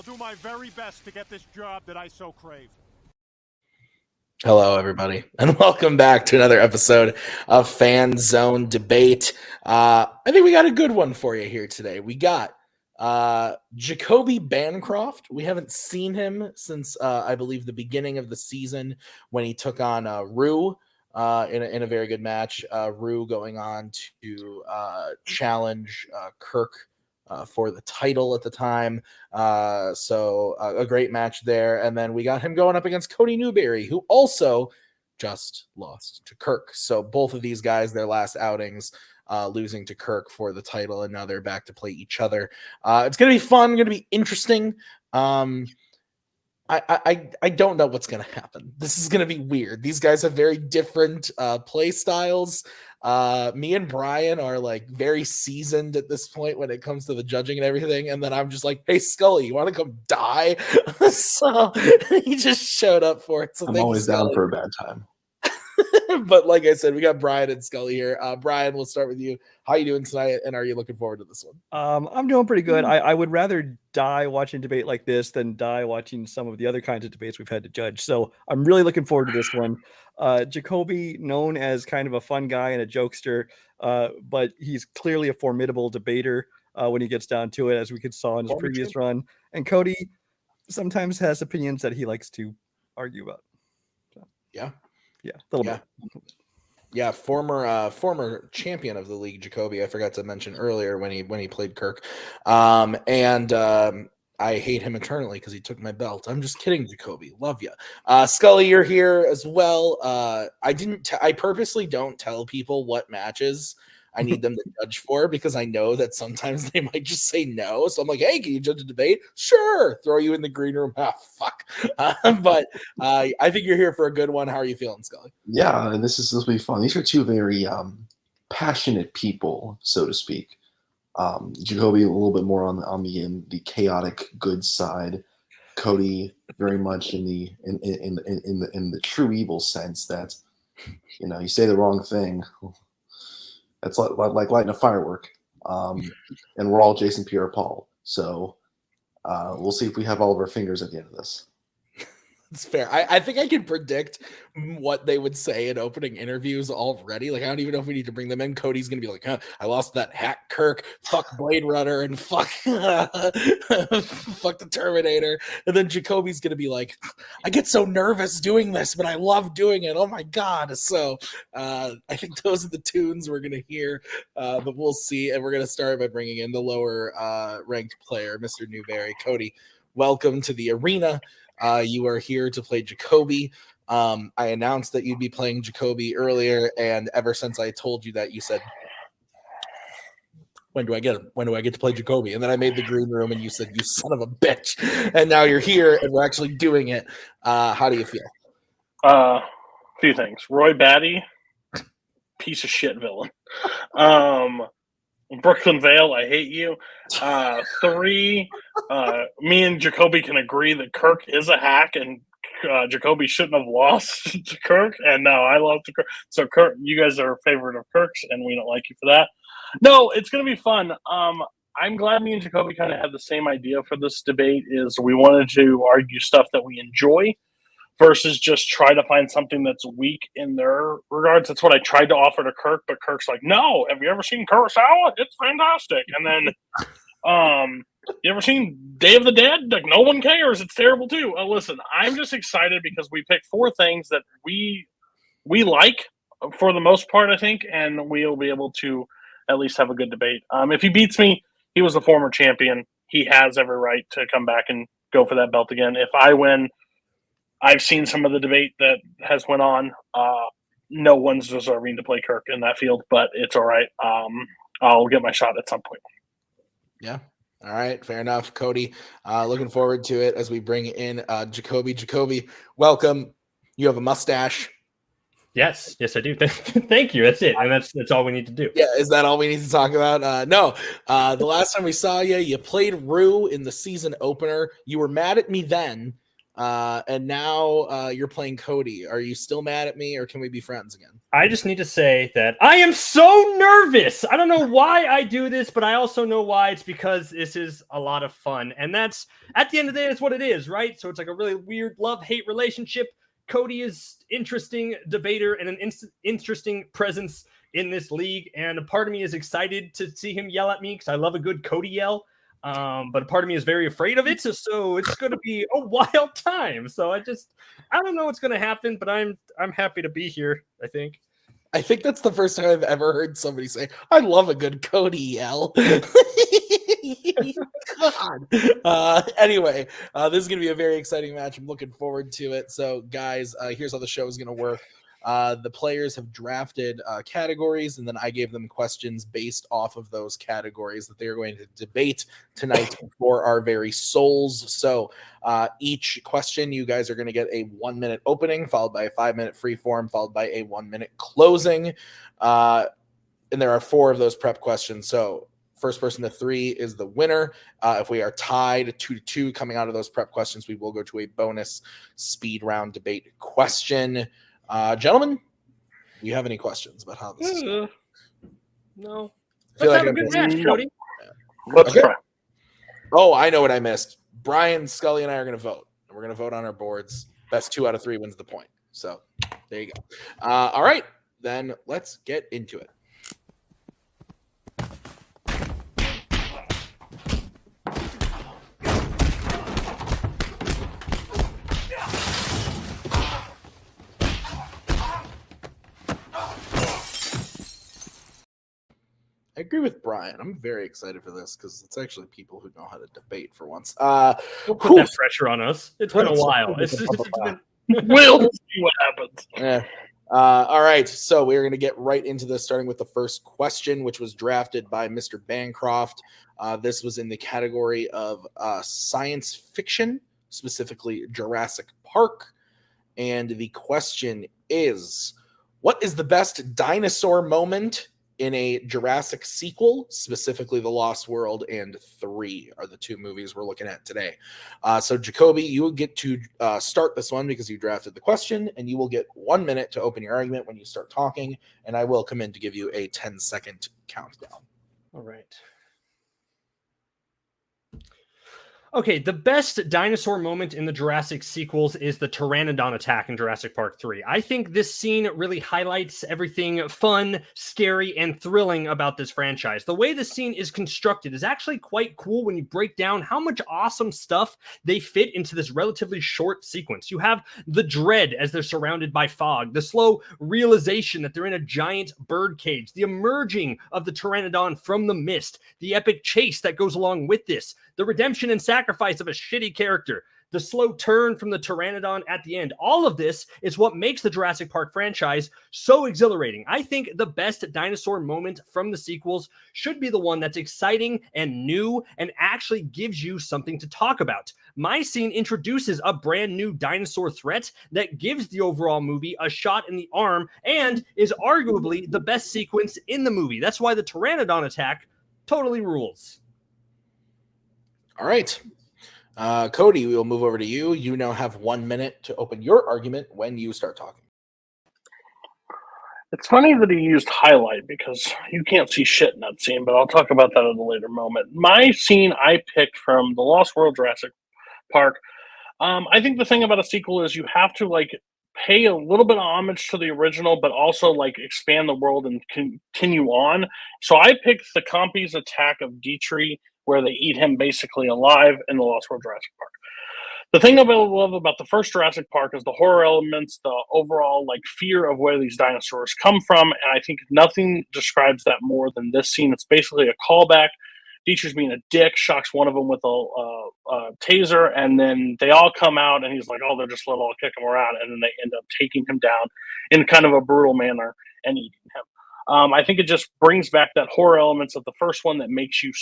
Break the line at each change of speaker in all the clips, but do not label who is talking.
I'll do my very best to get this job that I so crave.
Hello, everybody, and welcome back to another episode of Fanzone Debate. I think we got a good one for you here today. We got Jacoby Bancroft. We haven't seen him since, I believe, the beginning of the season when he took on Rue in a very good match. Rue going on to challenge Kirk for the title at the time. So a great match there. And then we got him going up against Cody Newberry, who also just lost to Kirk. So both of these guys, their last outings, losing to Kirk for the title, and now they're back to play each other. It's going to be fun, going to be interesting. I don't know what's going to happen. This is going to be weird. These guys have very different play styles. Me and Brian are like very seasoned at this point when it comes to the judging and everything. And then I'm just like, hey, Scully, you want to come die? So he just showed up for it. So
I'm always down for a bad time.
But like I said, we got Brian and Scully here. Brian, we'll start with you. How are you doing tonight? And are you looking forward to this one?
I'm doing pretty good. I would rather die watching debate like this than die watching some of the other kinds of debates we've had to judge. So I'm really looking forward to this one. Jacoby, known as kind of a fun guy and a jokester, but he's clearly a formidable debater when he gets down to it, as we saw in his previous run. And Cody sometimes has opinions that he likes to argue about. So, yeah, a little bit.
Yeah, former champion of the league, Jacoby. I forgot to mention earlier when he played Kirk, and I hate him eternally because he took my belt. I'm just kidding, Jacoby. Love you, Scully. You're here as well. I purposely don't tell people what matches I need them to judge for, because I know that sometimes they might just say no. So I'm like, hey, can you judge a debate? Sure. Throw you in the green room. Ah, fuck. But I think you're here for a good one. How are you feeling, Scully?
Yeah, and this will be fun. These are two very passionate people, so to speak. Jacoby a little bit more on the chaotic good side. Cody very much in the true evil sense that, you say the wrong thing. That's like lighting a firework. And we're all Jason Pierre-Paul. So we'll see if we have all of our fingers at the end of this.
It's fair. I think I can predict what they would say in opening interviews already. Like, I don't even know if we need to bring them in. Cody's going to be like, I lost that hack Kirk, fuck Blade Runner, and fuck the Terminator. And then Jacoby's going to be like, I get so nervous doing this, but I love doing it. Oh my God. So I think those are the tunes we're going to hear, but we'll see. And we're going to start by bringing in the lower ranked player, Mr. Newberry. Cody, welcome to the arena. You are here to play Jacoby. I announced that you'd be playing Jacoby earlier, and ever since I told you that, you said, when do I get him? When do I get to play Jacoby? And then I made the green room, and you said, you son of a bitch. And now you're here, and we're actually doing it. How do you feel?
A few things. Roy Batty, piece of shit villain. Brooklyn Vale, I hate you. 3, me and Jacoby can agree that Kirk is a hack, and Jacoby shouldn't have lost to Kirk. And no, I lost to Kirk. So Kirk, you guys are a favorite of Kirk's, and we don't like you for that. No, it's going to be fun. I'm glad me and Jacoby kind of had the same idea for this debate. Is we wanted to argue stuff that we enjoy versus just try to find something that's weak in their regards. That's what I tried to offer to Kirk, but Kirk's like, no, have you ever seen Kurosawa? It's fantastic. And then, you ever seen Day of the Dead? Like, no one cares. It's terrible too. Listen, I'm just excited because we picked 4 things that we like for the most part, I think, and we'll be able to at least have a good debate. If he beats me, he was the former champion. He has every right to come back and go for that belt again. If I win, I've seen some of the debate that has went on. No one's deserving to play Kirk in that field, but it's all right. I'll get my shot at some point.
Yeah. All right. Fair enough. Cody, looking forward to it as we bring in Jacoby. Jacoby, welcome. You have a mustache.
Yes, I do. Thank you. That's it. And that's all we need to do.
Yeah, is that all we need to talk about? No. The last time we saw you played Rue in the season opener. You were mad at me then. And now you're playing Cody. Are you still mad at me, or can we be friends again?
I just need to say that I am so nervous. I don't know why I do this, but I also know why. It's because this is a lot of fun. And that's, at the end of the day, that's what it is, right? So it's like a really weird love-hate relationship. Cody is interesting debater and an interesting presence in this league. And a part of me is excited to see him yell at me because I love a good Cody yell. But a part of me is very afraid of it. So it's going to be a wild time. So I don't know what's going to happen, but I'm happy to be here, I think.
I think that's the first time I've ever heard somebody say, I love a good Cody yell. God. Anyway, this is going to be a very exciting match. I'm looking forward to it. So, guys, here's how the show is going to work. The players have drafted categories, and then I gave them questions based off of those categories that they are going to debate tonight for our very souls. So each question, you guys are going to get a 1-minute opening, followed by a 5-minute free form, followed by a 1-minute closing. And there are 4 of those prep questions. So first person to 3 is the winner. If we are tied 2-2 coming out of those prep questions, we will go to a bonus speed round debate question. Gentlemen, do you have any questions about how this is going?
No.
Let's
have a good match, Cody.
Let's try.
Oh, I know what I missed. Brian, Scully, and I are going to vote. And we're going to vote on our boards. Best 2 out of 3 wins the point. So there you go. All right, then let's get into it. I agree with Brian. I'm very excited for this because it's actually people who know how to debate for once.
Don't put that pressure on us. It's been a while.
We'll see what happens.
Yeah. All right. So we're going to get right into this, starting with the first question, which was drafted by Mr. Bancroft. This was in the category of science fiction, specifically Jurassic Park. And the question is, what is the best dinosaur moment in a Jurassic sequel, specifically The Lost World and 3 are the 2 movies we're looking at today. So Jacoby, you will get to start this one because you drafted the question, and you will get 1 minute to open your argument when you start talking, and I will come in to give you a 10-second countdown.
All right. Okay, the best dinosaur moment in the Jurassic sequels is the Pteranodon attack in Jurassic Park 3. I think this scene really highlights everything fun, scary, and thrilling about this franchise. The way the scene is constructed is actually quite cool when you break down how much awesome stuff they fit into this relatively short sequence. You have the dread as they're surrounded by fog, the slow realization that they're in a giant bird cage, the emerging of the Pteranodon from the mist, the epic chase that goes along with this, the redemption and sacrifice of a shitty character, the slow turn from the Pteranodon at the end. All of this is what makes the Jurassic Park franchise so exhilarating. I think the best dinosaur moment from the sequels should be the one that's exciting and new and actually gives you something to talk about. My scene introduces a brand new dinosaur threat that gives the overall movie a shot in the arm and is arguably the best sequence in the movie. That's why the Pteranodon attack totally rules.
All right. Cody, we will move over to you. You now have 1 minute to open your argument when you start talking.
It's funny that he used highlight because you can't see shit in that scene, but I'll talk about that at a later moment. My scene I picked from The Lost World Jurassic Park. I think the thing about a sequel is you have to pay a little bit of homage to the original, but also expand the world and continue on. So I picked the Compies attack of Dietrich, where they eat him basically alive in The Lost World Jurassic Park. The thing I love about the first Jurassic Park is the horror elements, the overall fear of where these dinosaurs come from, and I think nothing describes that more than this scene. It's basically a callback. Dietrich's being a dick, shocks one of them with a taser, and then they all come out, and he's like, oh, they're just little, I'll kick him around, and then they end up taking him down in kind of a brutal manner and eating him. I think it just brings back that horror elements of the first one that makes you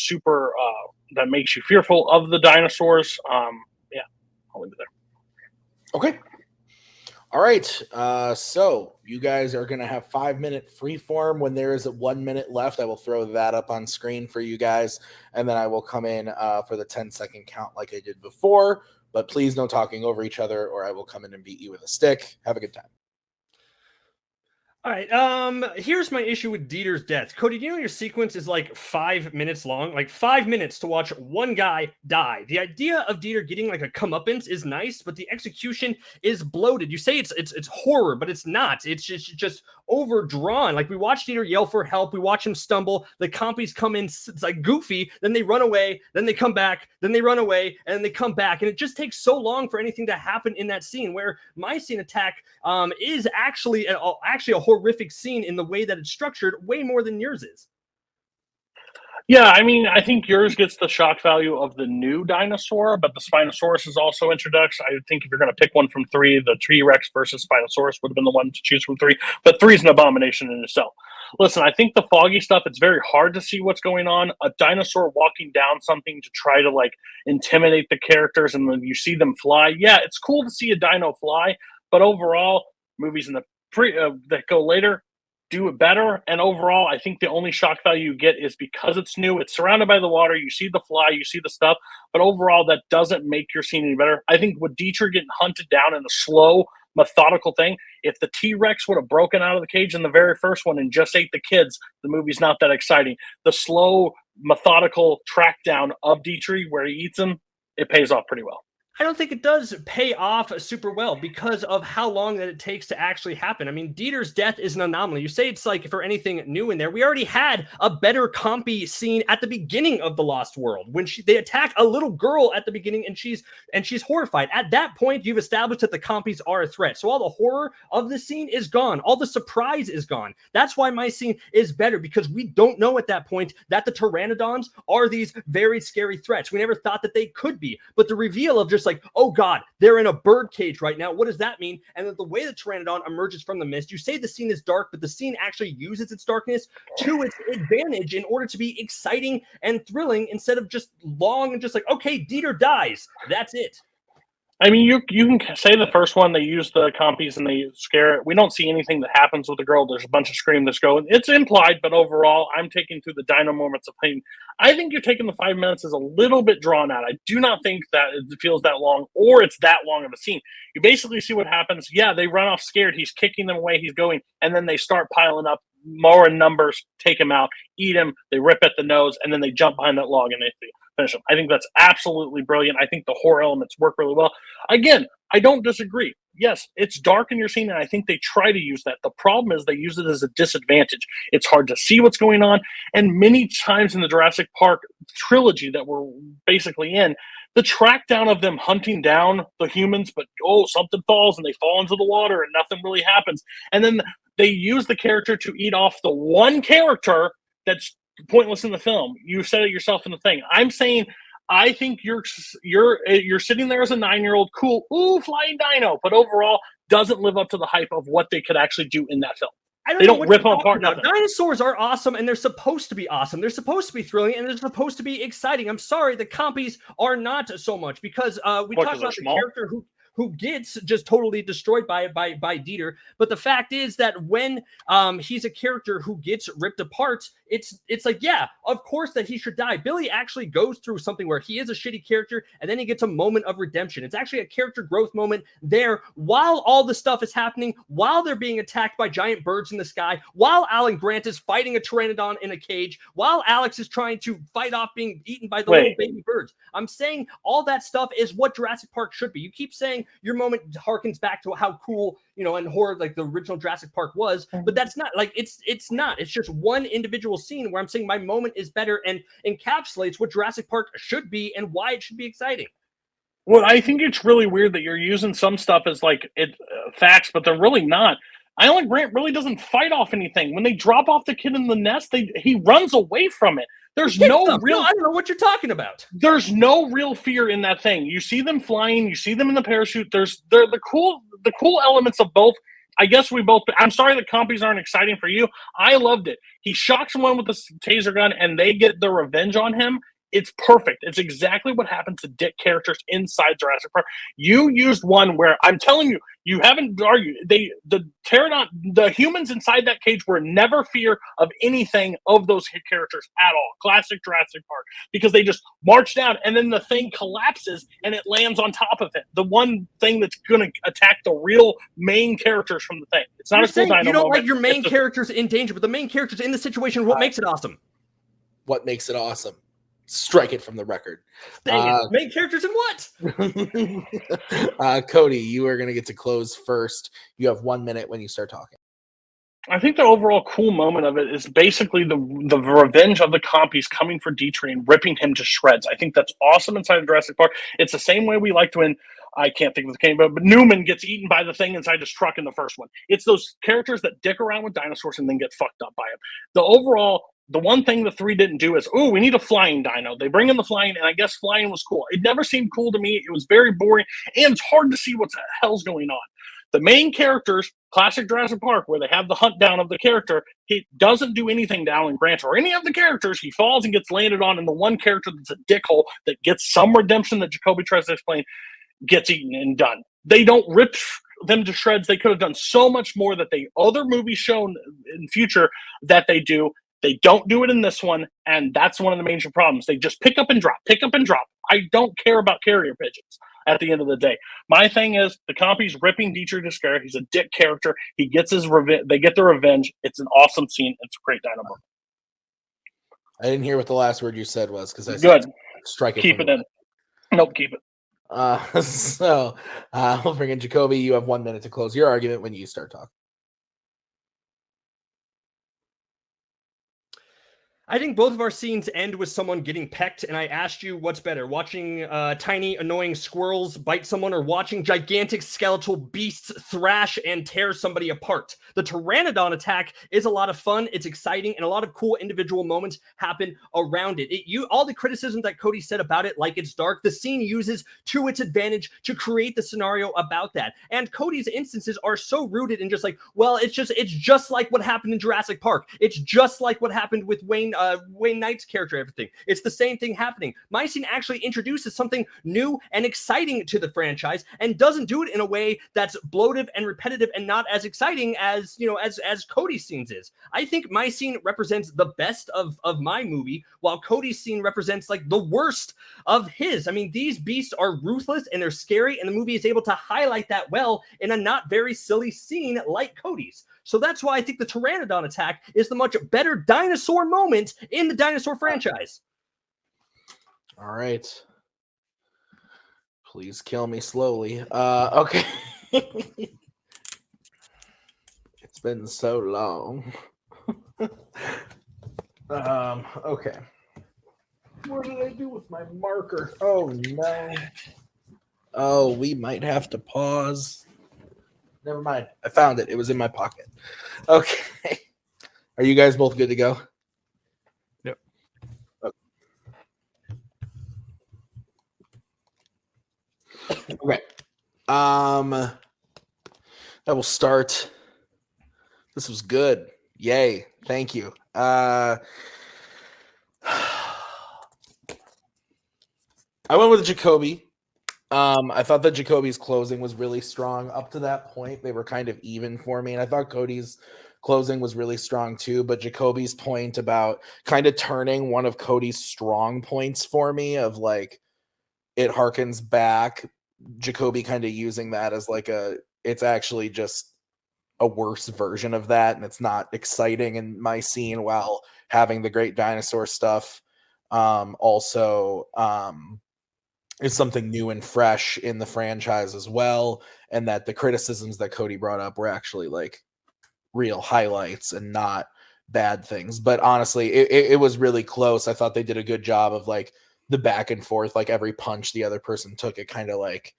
that makes you fearful of the dinosaurs. Yeah, I'll leave it there.
Okay. All right. So you guys are going to have 5-minute free form. When there is 1 minute left, I will throw that up on screen for you guys. And then I will come in for the 10-second count like I did before. But please no talking over each other or I will come in and beat you with a stick. Have a good time.
All right. Here's my issue with Dieter's death. Cody, do you know your sequence is like 5 minutes long? Like 5 minutes to watch one guy die. The idea of Dieter getting like a comeuppance is nice, but the execution is bloated. You say it's horror, but it's not. It's just overdrawn. Like we watch Dieter yell for help, we watch him stumble. The compies come in, it's like goofy. Then they run away. Then they come back. Then they run away, and then they come back. And it just takes so long for anything to happen in that scene. Where my scene attack is actually a horrific scene in the way that it's structured, way more than yours is.
Yeah, I mean, I think yours gets the shock value of the new dinosaur, but the Spinosaurus is also introduced. I think if you're going to pick one from 3, the T-Rex versus Spinosaurus would have been the one to choose from 3, but 3 is an abomination in itself. Listen, I think the foggy stuff, it's very hard to see what's going on. A dinosaur walking down something to try to like intimidate the characters, and then you see them fly. Yeah, it's cool to see a dino fly, but overall, movies in the that go later do it better. And overall, I think the only shock value you get is because it's new. It's surrounded by the water. You see the fly, you see the stuff, but overall, that doesn't make your scene any better. I think with Dietrich getting hunted down in a slow, methodical thing, if the T-Rex would have broken out of the cage in the very first one and just ate the kids, the movie's not that exciting. The slow, methodical track down of Dietrich where he eats him, it pays off pretty well.
I don't think it does pay off super well because of how long that it takes to actually happen. I mean, Dieter's death is an anomaly. You say it's like for anything new in there. We already had a better compy scene at the beginning of The Lost World when they attack a little girl at the beginning and she's horrified. At that point, you've established that the compies are a threat. So all the horror of the scene is gone. All the surprise is gone. That's why my scene is better, because we don't know at that point that the pteranodons are these very scary threats. We never thought that they could be. But the reveal of just like, oh God, they're in a bird cage right now. What does that mean? And then the way the pteranodon emerges from the mist, you say the scene is dark, but the scene actually uses its darkness to its advantage in order to be exciting and thrilling instead of just long and just like, okay, Dieter dies. That's it.
I mean, you can say the first one, they use the compies and they scare it. We don't see anything that happens with the girl. There's a bunch of scream that's going. It's implied, but overall, I'm taking through the dino moments of pain. I think you're taking the 5 minutes is a little bit drawn out. I do not think that it feels that long or it's that long of a scene. You basically see what happens. Yeah, they run off scared. He's kicking them away. He's going. And then they start piling up more in numbers, take him out, eat him. They rip at the nose, and then they jump behind that log and they finish him. I think that's absolutely brilliant. I think the horror elements work really well. Again, I don't disagree. Yes, it's dark in your scene, and I think they try to use that. The problem is they use it as a disadvantage. It's hard to see what's going on, and many times in the Jurassic Park trilogy that we're basically in, the track down of them hunting down the humans, but something falls and they fall into the water and nothing really happens. And then they use the character to eat off the one character that's pointless in the film. You said it yourself in the thing. I'm saying I think you're sitting there as a 9-year-old, cool, flying dino, but overall doesn't live up to the hype of what they could actually do in that film. They don't rip them apart.
Dinosaurs are awesome, and they're supposed to be awesome. They're supposed to be thrilling, and they're supposed to be exciting. I'm sorry, the compies are not so much, because we talked about the character who gets just totally destroyed by Dieter. But the fact is that when he's a character who gets ripped apart, it's like, yeah, of course that he should die. Billy actually goes through something where he is a shitty character, and then he gets a moment of redemption. It's actually a character growth moment there while all the stuff is happening, while they're being attacked by giant birds in the sky, while Alan Grant is fighting a pteranodon in a cage, while Alex is trying to fight off being eaten by the little baby birds. I'm saying all that stuff is what Jurassic Park should be. You keep saying your moment harkens back to how cool, and horror like the original Jurassic Park was, but that's not like it's not. It's just one individual scene where I'm saying my moment is better and encapsulates what Jurassic Park should be and why it should be exciting.
Well, I think it's really weird that you're using some stuff as like facts, but they're really not. Alan Grant really doesn't fight off anything. When they drop off the kid in the nest, he runs away from it. There's no real.
I don't know what you're talking about.
There's no real fear in that thing. You see them flying. You see them in the parachute. There's the cool elements of both. I guess we both. I'm sorry that compies aren't exciting for you. I loved it. He shocks someone with a taser gun, and they get their revenge on him. It's perfect. It's exactly what happened to dick characters inside Jurassic Park. You used one where I'm telling you, you haven't argued. The humans inside that cage were never fear of anything of those characters at all. Classic Jurassic Park, because they just march down and then the thing collapses and it lands on top of it. The one thing that's going to attack the real main characters from the thing. It's not
You're
a cool
saying
dino
you don't
moment.
like your main characters in danger, but the main characters in the situation, what makes it awesome?
What makes it awesome? Strike it from the record.
Dang it. Main characters in what?
Cody, you are going to get to close first. You have 1 minute when you start talking.
I think the overall cool moment of it is basically the revenge of the compies coming for Dietrich and ripping him to shreds. I think that's awesome inside of Jurassic Park. It's the same way we liked when, I can't think of the name, but Newman gets eaten by the thing inside his truck in the first one. It's those characters that dick around with dinosaurs and then get fucked up by them. The one thing the three didn't do is, we need a flying dino. They bring in the flying, and I guess flying was cool. It never seemed cool to me. It was very boring, and it's hard to see what the hell's going on. The main characters, classic Jurassic Park, where they have the hunt down of the character, he doesn't do anything to Alan Grant or any of the characters. He falls and gets landed on, and the one character that's a dickhole that gets some redemption that Jacoby tries to explain gets eaten and done. They don't rip them to shreds. They could have done so much more that the other movies shown in future that they do. They don't do it in this one, and that's one of the major problems. They just pick up and drop, pick up and drop. I don't care about carrier pigeons at the end of the day. My thing is the compy's ripping Dietrich to scare. He's a dick character. He gets his revenge. They get their revenge. It's an awesome scene. It's a great dino moment.
I didn't hear what the last word you said was because I
Good.
said strike it.
Keep it in. Nope, keep it.
We'll bring in Jacoby. You have 1 minute to close your argument when you start talking.
I think both of our scenes end with someone getting pecked, and I asked you what's better, watching tiny, annoying squirrels bite someone or watching gigantic skeletal beasts thrash and tear somebody apart. The Pteranodon attack is a lot of fun, it's exciting, and a lot of cool individual moments happen around it. All the criticism that Cody said about it, like it's dark, the scene uses to its advantage to create the scenario about that. And Cody's instances are so rooted in just like, well, it's just like what happened in Jurassic Park. It's just like what happened with Wayne Knight's character, everything. It's the same thing happening. My scene actually introduces something new and exciting to the franchise and doesn't do it in a way that's bloated and repetitive and not as exciting as Cody's scenes is. I think my scene represents the best of my movie, while Cody's scene represents like the worst of his. I mean, these beasts are ruthless and they're scary, and the movie is able to highlight that well in a not very silly scene like Cody's. So that's why I think the Pteranodon attack is the much better dinosaur moment in the dinosaur franchise.
All right. Please kill me slowly. Okay. It's been so long. Okay. What did I do with my marker? Oh, no. Oh, we might have to pause. Never mind. I found it. It was in my pocket. Okay. Are you guys both good to go?
Yep.
Okay. I will start. This was good. Yay. Thank you. I went with Jacoby. I thought that Jacoby's closing was really strong. Up to that point, they were kind of even for me. And I thought Cody's closing was really strong too. But Jacoby's point about kind of turning one of Cody's strong points for me of like, it harkens back. Jacoby kind of using that as like it's actually just a worse version of that. And it's not exciting in my scene while having the great dinosaur stuff. Also, is something new and fresh in the franchise as well, and that the criticisms that Cody brought up were actually like real highlights and not bad things. But honestly, it was really close. I thought they did a good job of like the back and forth, like every punch the other person took, it kind of like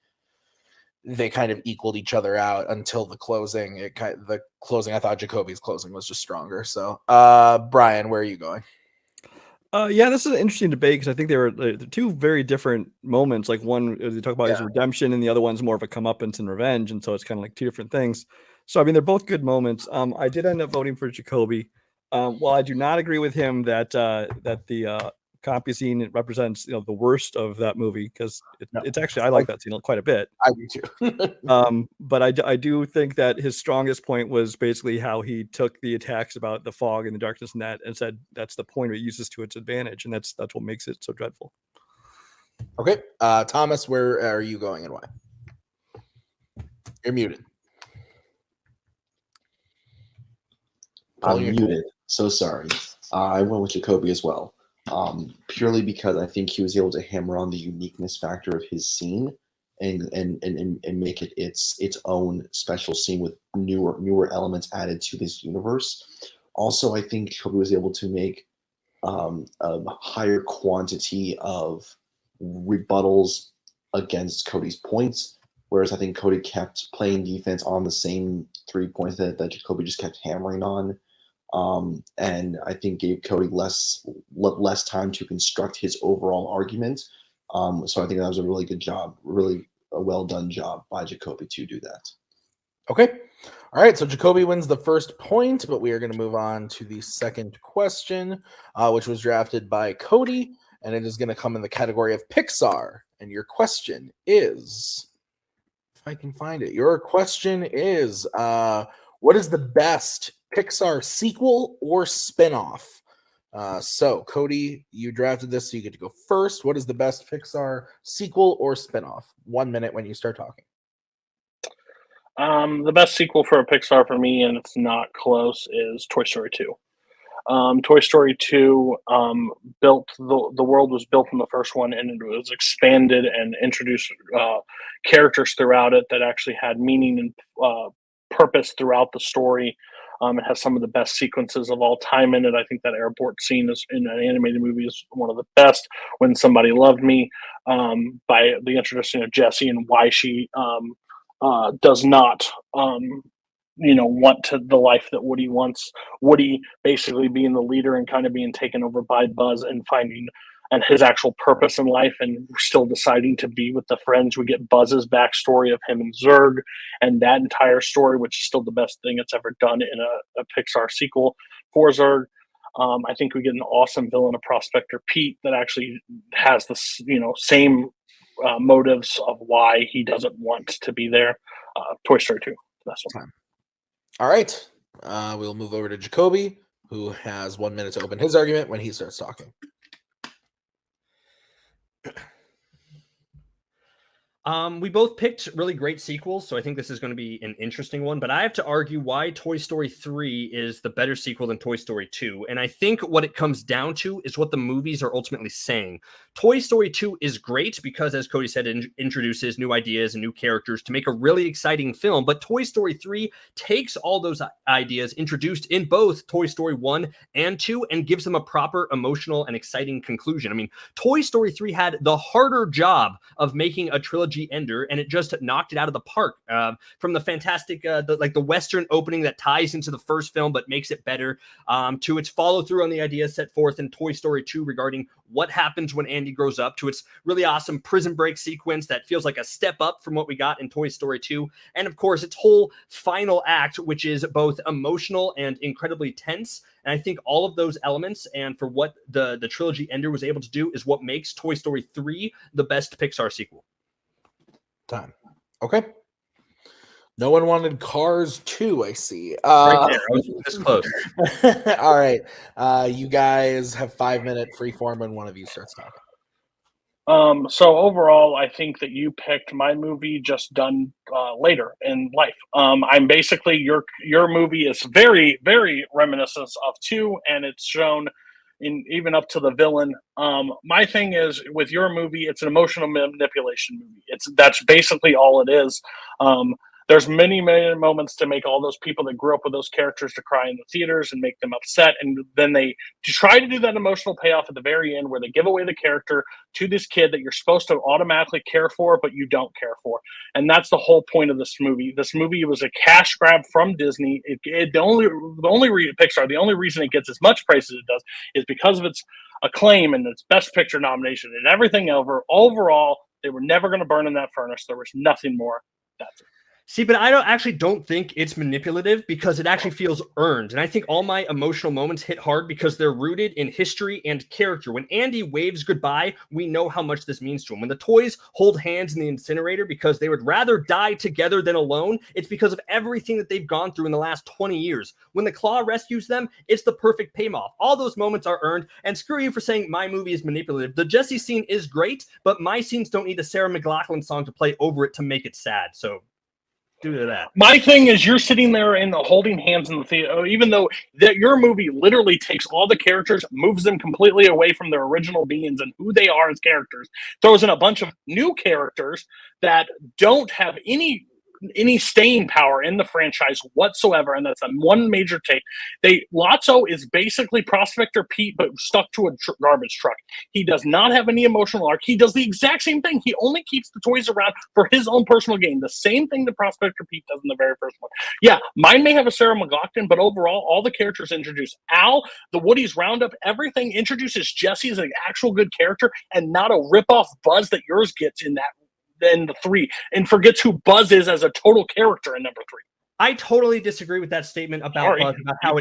they kind of equaled each other out until the closing. The closing, I thought Jacoby's closing was just stronger. So Brian, where are you going?
Yeah, this is an interesting debate because I think they're two very different moments. Like one, they talk about his redemption, and the other one's more of a comeuppance and revenge, and so it's kind of like two different things. So I mean, they're both good moments. I did end up voting for Jacoby. While I do not agree with him that the copy scene, it represents the worst of that movie, because it's actually, I like that scene quite a bit.
I do too.
But I do think that his strongest point was basically how he took the attacks about the fog and the darkness and that, and said that's the point, it uses to its advantage, and that's what makes it so dreadful.
Okay, Thomas, where are you going and why? You're muted.
I'm muted. So sorry. I went with Jacoby as well. Purely because I think he was able to hammer on the uniqueness factor of his scene and make it its own special scene with newer elements added to this universe. Also, I think Jacoby was able to make a higher quantity of rebuttals against Cody's points, whereas I think Cody kept playing defense on the same 3 points that Jacoby just kept hammering on. And I think gave Cody less time to construct his overall argument. So I think that was a really good job, really a well done job by Jacoby to do that.
Okay. All right. So Jacoby wins the first point, but we are going to move on to the second question, which was drafted by Cody, and it is going to come in the category of Pixar. And your question is, if I can find it, your question is, what is the best Pixar sequel or spinoff? So Cody, you drafted this, so you get to go first. What is the best Pixar sequel or spinoff? 1 minute when you start talking.
The best sequel for a Pixar for me, and it's not close, is Toy Story 2. Toy Story 2 built the world was built in the first one, and it was expanded and introduced characters throughout it that actually had meaning and purpose throughout the story. It has some of the best sequences of all time in it. I think that airport scene is in an animated movie is one of the best. When Somebody Loved Me, by the introduction of Jessie and why she does not want to the life that Woody wants. Woody basically being the leader and kind of being taken over by Buzz and finding and his actual purpose in life, and still deciding to be with the friends. We get Buzz's backstory of him and Zurg, and that entire story, which is still the best thing that's ever done in a Pixar sequel for Zurg. I think we get an awesome villain, a Prospector Pete, that actually has the same motives of why he doesn't want to be there. Toy Story 2, that's one.
All right, we'll move over to Jacoby, who has 1 minute to open his argument when he starts talking.
We both picked really great sequels, so I think this is going to be an interesting one, but I have to argue why Toy Story 3 is the better sequel than Toy Story 2, and I think what it comes down to is what the movies are ultimately saying. Toy Story 2 is great because, as Cody said, it introduces new ideas and new characters to make a really exciting film, but Toy Story 3 takes all those ideas introduced in both Toy Story 1 and 2 and gives them a proper emotional and exciting conclusion. I mean, Toy Story 3 had the harder job of making a trilogy ender, and it just knocked it out of the park. From the fantastic, the Western opening that ties into the first film but makes it better, to its follow through on the ideas set forth in Toy Story 2 regarding what happens when Andy grows up, to its really awesome prison break sequence that feels like a step up from what we got in Toy Story 2, and of course its whole final act, which is both emotional and incredibly tense. And I think all of those elements, and for what the trilogy ender was able to do, is what makes Toy Story 3 the best Pixar sequel.
Time. Okay. No one wanted Cars 2, I see.
Right there. I was this close.
All right. You guys have 5 minute free form when one of you starts talking.
So overall, I think that you picked my movie just done later in life. I'm basically your movie is very, very reminiscent of 2, and it's shown in even up to the villain. My thing is with your movie, it's an emotional manipulation movie. That's basically all it is. There's many moments to make all those people that grew up with those characters to cry in the theaters and make them upset. And then they try to do that emotional payoff at the very end where they give away the character to this kid that you're supposed to automatically care for, but you don't care for. And that's the whole point of this movie. This movie was a cash grab from Disney. The only reason it gets as much praise as it does is because of its acclaim and its Best Picture nomination and everything over. Overall, they were never going to burn in that furnace. There was nothing more. That's it.
See, but I don't think it's manipulative because it actually feels earned. And I think all my emotional moments hit hard because they're rooted in history and character. When Andy waves goodbye, we know how much this means to him. When the toys hold hands in the incinerator because they would rather die together than alone, it's because of everything that they've gone through in the last 20 years. When the Claw rescues them, it's the perfect payoff. All those moments are earned. And screw you for saying my movie is manipulative. The Jesse scene is great, but my scenes don't need a Sarah McLachlan song to play over it to make it sad. So due to that.
My thing is, you're sitting there in the holding hands in the theater, even though that your movie literally takes all the characters, moves them completely away from their original beings and who they are as characters, throws in a bunch of new characters that don't have any staying power in the franchise whatsoever, and that's one major take. Lotso is basically Prospector Pete, but stuck to a garbage truck. He does not have any emotional arc. He does the exact same thing. He only keeps the toys around for his own personal gain. The same thing that Prospector Pete does in the very first one. Yeah, mine may have a Sarah McLachlan, but overall, all the characters introduce Al, the Woody's Roundup, everything introduces Jesse as an actual good character and not a rip-off Buzz that yours gets in the 3, and forgets who Buzz is as a total character in number 3.
I totally disagree with that statement about Buzz, about how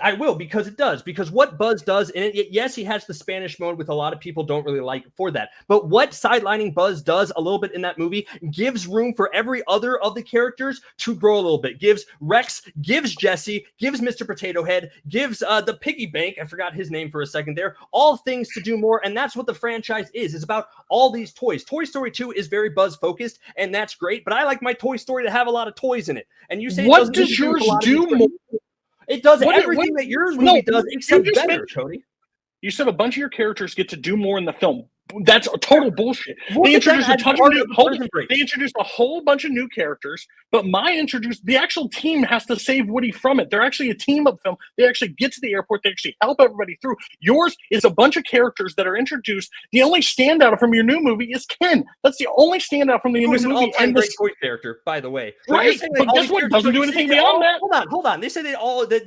I will, because it does. Because what Buzz does, and yes, he has the Spanish mode, with a lot of people don't really like for that. But what sidelining Buzz does a little bit in that movie gives room for every other of the characters to grow a little bit. Gives Rex, gives Jesse, gives Mr. Potato Head, gives the Piggy Bank, I forgot his name for a second there, all things to do more. And that's what the franchise is. It's about all these toys. Toy Story 2 is very Buzz focused, and that's great. But I like my Toy Story to have a lot of toys in it. And you say,
what does yours do more?
It does everything that yours movie does, except better, Cody.
You said a bunch of your characters get to do more in the film. That's a total bullshit. They introduced a whole bunch of new characters, but the actual team has to save Woody from it. They're actually a team-up film. They actually get to the airport. They actually help everybody through. Yours is a bunch of characters that are introduced. The only standout from your new movie is Ken. That's the only standout from the new movie.
An all-time great toy character, by the way.
Right, but guess what? Doesn't do anything beyond that.
Hold on. They say they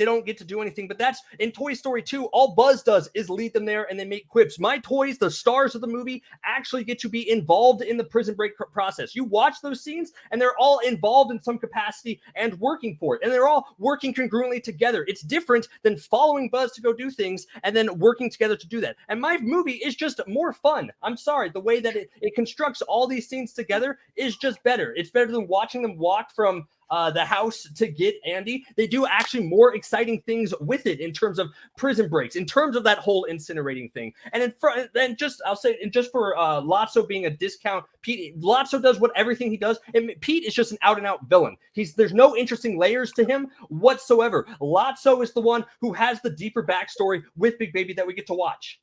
don't get to do anything, but that's in Toy Story 2. All Buzz does is lead them there, and they make quips. My toys, the stars of the movie, actually get to be involved in the prison break process. You watch those scenes and they're all involved in some capacity and working for it, and they're all working congruently together. It's different than following Buzz to go do things and then working together to do that. And my movie is just more fun. I'm sorry, the way that it constructs all these scenes together is just better. It's better than watching them walk from the house to get Andy. They do actually more exciting things with it in terms of prison breaks, in terms of that whole incinerating thing. And I'll say just for Lotso being a discount, Pete, Lotso does everything he does, and Pete is just an out and out villain. There's no interesting layers to him whatsoever. Lotso is the one who has the deeper backstory with Big Baby that we get to watch.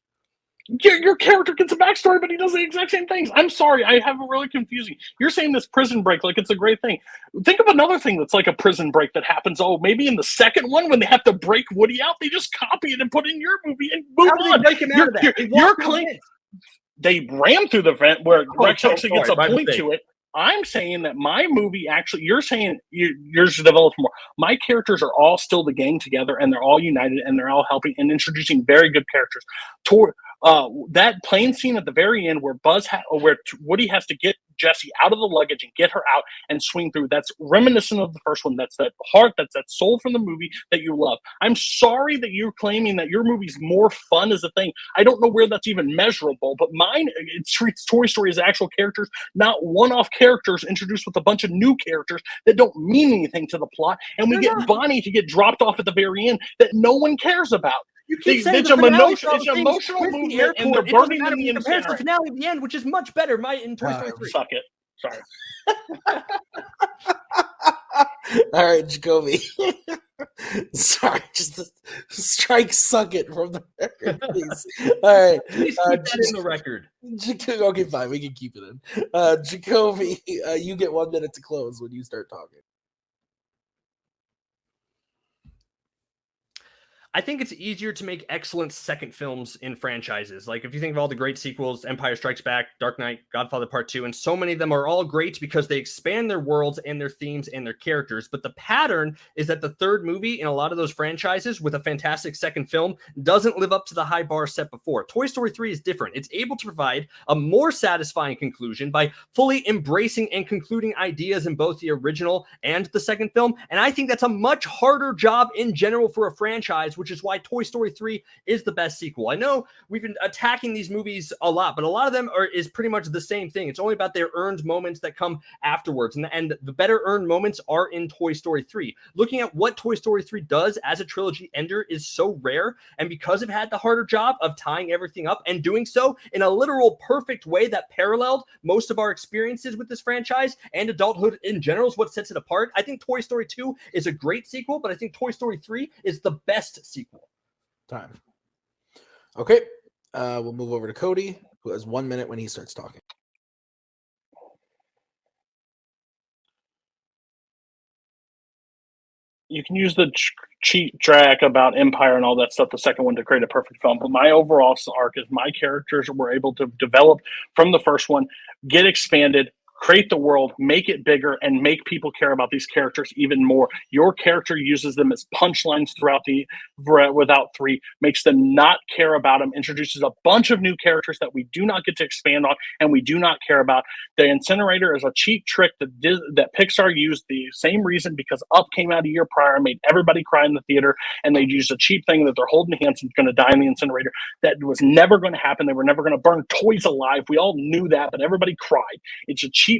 Your character gets a backstory, but he does the exact same things. I'm sorry, I have a really confusing. You're saying this prison break like it's a great thing. Think of another thing that's like a prison break that happens. Oh, maybe in the second one when they have to break Woody out, they just copy it and put it in your movie and move on.
They break him out of that?
You're claiming they ram through the vent where Rex actually gets a point to it. I'm saying that my movie actually, you're saying yours develops more. My characters are all still the gang together, and they're all united, and they're all helping and introducing very good characters. That plane scene at the very end where where Woody has to get Jessie out of the luggage and get her out and swing through, that's reminiscent of the first one. That's that heart, that's that soul from the movie that you love. I'm sorry that you're claiming that your movie's more fun as a thing. I don't know where that's even measurable, but mine, it treats Toy Story as actual characters, not one-off characters introduced with a bunch of new characters that don't mean anything to the plot, and we get Bonnie to get dropped off at the very end that no one cares about.
You keep saying it's an emotional movement, and they're burning in the incinerator. The finale at the end, which is much better. In Toy Story 3.
Suck it. Sorry.
All right, Jacoby. Sorry, just strike "suck it" from the record, please. All right,
please keep that in the record.
Okay, fine, we can keep it in. Jacoby, you get 1 minute to close when you start talking.
I think it's easier to make excellent second films in franchises. Like if you think of all the great sequels, Empire Strikes Back, Dark Knight, Godfather Part 2, and so many of them are all great because they expand their worlds and their themes and their characters. But the pattern is that the third movie in a lot of those franchises with a fantastic second film doesn't live up to the high bar set before. Toy Story 3 is different. It's able to provide a more satisfying conclusion by fully embracing and concluding ideas in both the original and the second film. And I think that's a much harder job in general for a franchise, which is why Toy Story 3 is the best sequel. I know we've been attacking these movies a lot, but a lot of them is pretty much the same thing. It's only about their earned moments that come afterwards. And the better earned moments are in Toy Story 3. Looking at what Toy Story 3 does as a trilogy ender is so rare. And because it had the harder job of tying everything up and doing so in a literal perfect way that paralleled most of our experiences with this franchise and adulthood in general is what sets it apart. I think Toy Story 2 is a great sequel, but I think Toy Story 3 is the best sequel.
Time. Okay. We'll move over to Cody, who has 1 minute when he starts talking.
You can use the cheat track about Empire and all that stuff, the second one, to create a perfect film. But my overall arc is my characters were able to develop from the first one, get expanded, create the world, make it bigger, and make people care about these characters even more. Your character uses them as punchlines without 3, makes them not care about them, introduces a bunch of new characters that we do not get to expand on and we do not care about. The incinerator is a cheap trick that Pixar used the same reason because Up came out a year prior and made everybody cry in the theater, and they used a cheap thing that they're holding hands and going to die in the incinerator. That was never going to happen. They were never going to burn toys alive. We all knew that, but everybody cried. It's cheap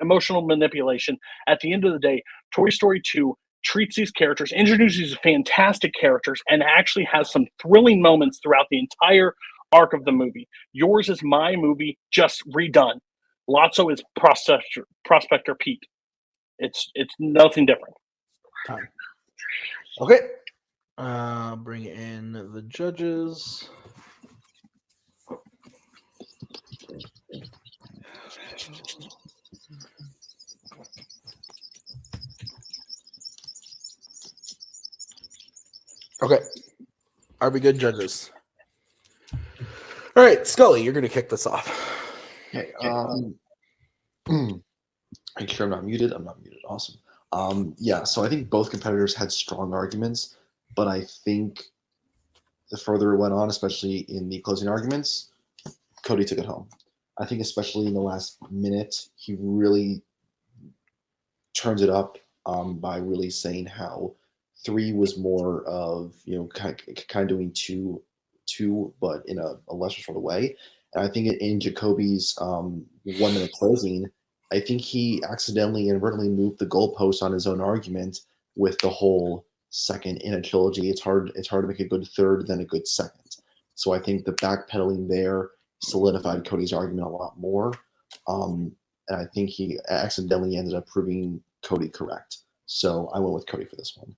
emotional manipulation. At the end of the day, Toy Story 2 treats these characters, introduces these fantastic characters, and actually has some thrilling moments throughout the entire arc of the movie. Yours is my movie, just redone. Lotso is Prospector Pete. It's nothing different.
Time. Okay. Bring in the judges. Okay. Are we good, judges? All right, Scully, you're going to kick this off.
Okay. Are you sure I'm not muted? I'm not muted. Awesome. Yeah, so I think both competitors had strong arguments, but I think the further it went on, especially in the closing arguments, Cody took it home. I think especially in the last minute, he really turns it up by really saying how 3 was more of, kind of doing two, but in a lesser sort of way. And I think in Jacoby's 1 minute closing, I think he accidentally inadvertently moved the goalpost on his own argument with the whole second in a trilogy. It's hard to make a good third than a good second. So I think the backpedaling there solidified Cody's argument a lot more. And I think he accidentally ended up proving Cody correct. So I went with Cody for this one.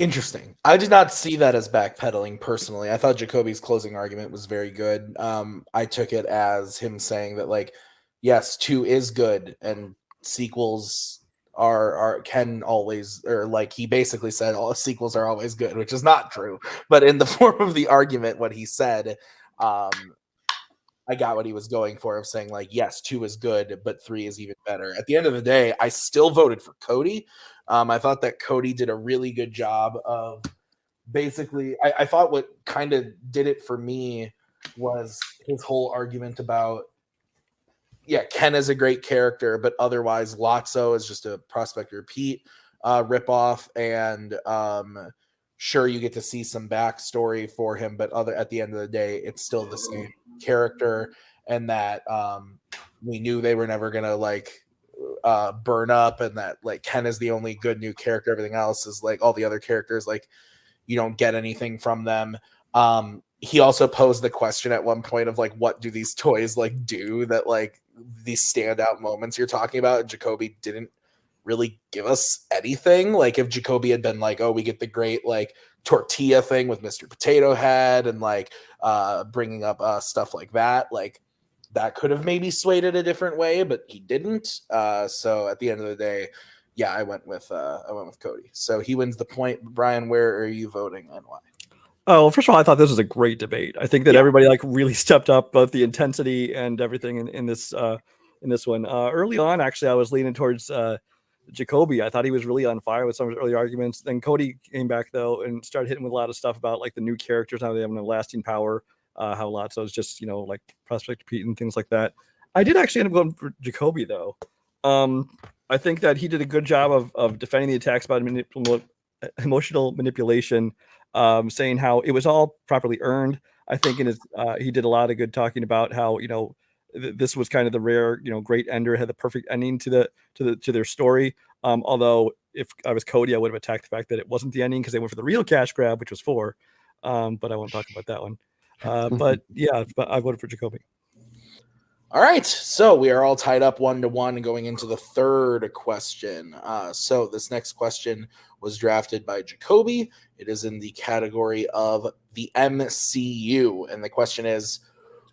Interesting. I did not see that as backpedaling personally. I thought Jacoby's closing argument was very good. I took it as him saying that, like, yes, 2 is good and sequels can always, or like he basically said all sequels are always good, which is not true. But in the form of the argument, what he said, I got what he was going for, of saying, like, yes, 2 is good, but 3 is even better. At the end of the day, I still voted for Cody. I thought that Cody did a really good job of basically, I thought what kind of did it for me was his whole argument about, yeah, Ken is a great character, but otherwise Lotso is just a Prospector Pete ripoff. And sure, you get to see some backstory for him, but at the end of the day, it's still the same character. And that we knew they were never going to, like, burn up, and that, like, Ken is the only good new character. Everything else is, like, all the other characters, like, you don't get anything from them. He also posed the question at one point of, like, what do these toys, like, do that, like, these standout moments you're talking about? And Jacoby didn't really give us anything. Like, if Jacoby had been like, oh, we get the great, like, tortilla thing with Mr. Potato Head and, like, bringing up stuff like that, like, that could have maybe swayed it a different way, but he didn't. So at the end of the day, Yeah, I went with Cody. So he wins the point. Brian, where are you voting and why?
Oh, well, first of all, I thought this was a great debate. I think that everybody like really stepped up both the intensity and everything in this one. Early on, actually, I was leaning towards Jacoby. I thought he was really on fire with some of his early arguments. Then Cody came back though and started hitting with a lot of stuff about like the new characters, how they have no lasting power, how lots of just like Prospect Pete and things like that. I did actually end up going for Jacoby though. I think that he did a good job of defending the attacks about emotional manipulation, saying how it was all properly earned. I think in his he did a lot of good talking about how this was kind of the rare great ender, had the perfect ending to their story. Although if I was Cody, I would have attacked the fact that it wasn't the ending because they went for the real cash grab, which was 4. But I won't talk about that one. But I voted for Jacoby.
All right, so we are all tied up 1-1 going into the third question. So this next question was drafted by Jacoby. It is in the category of the MCU, and the question is,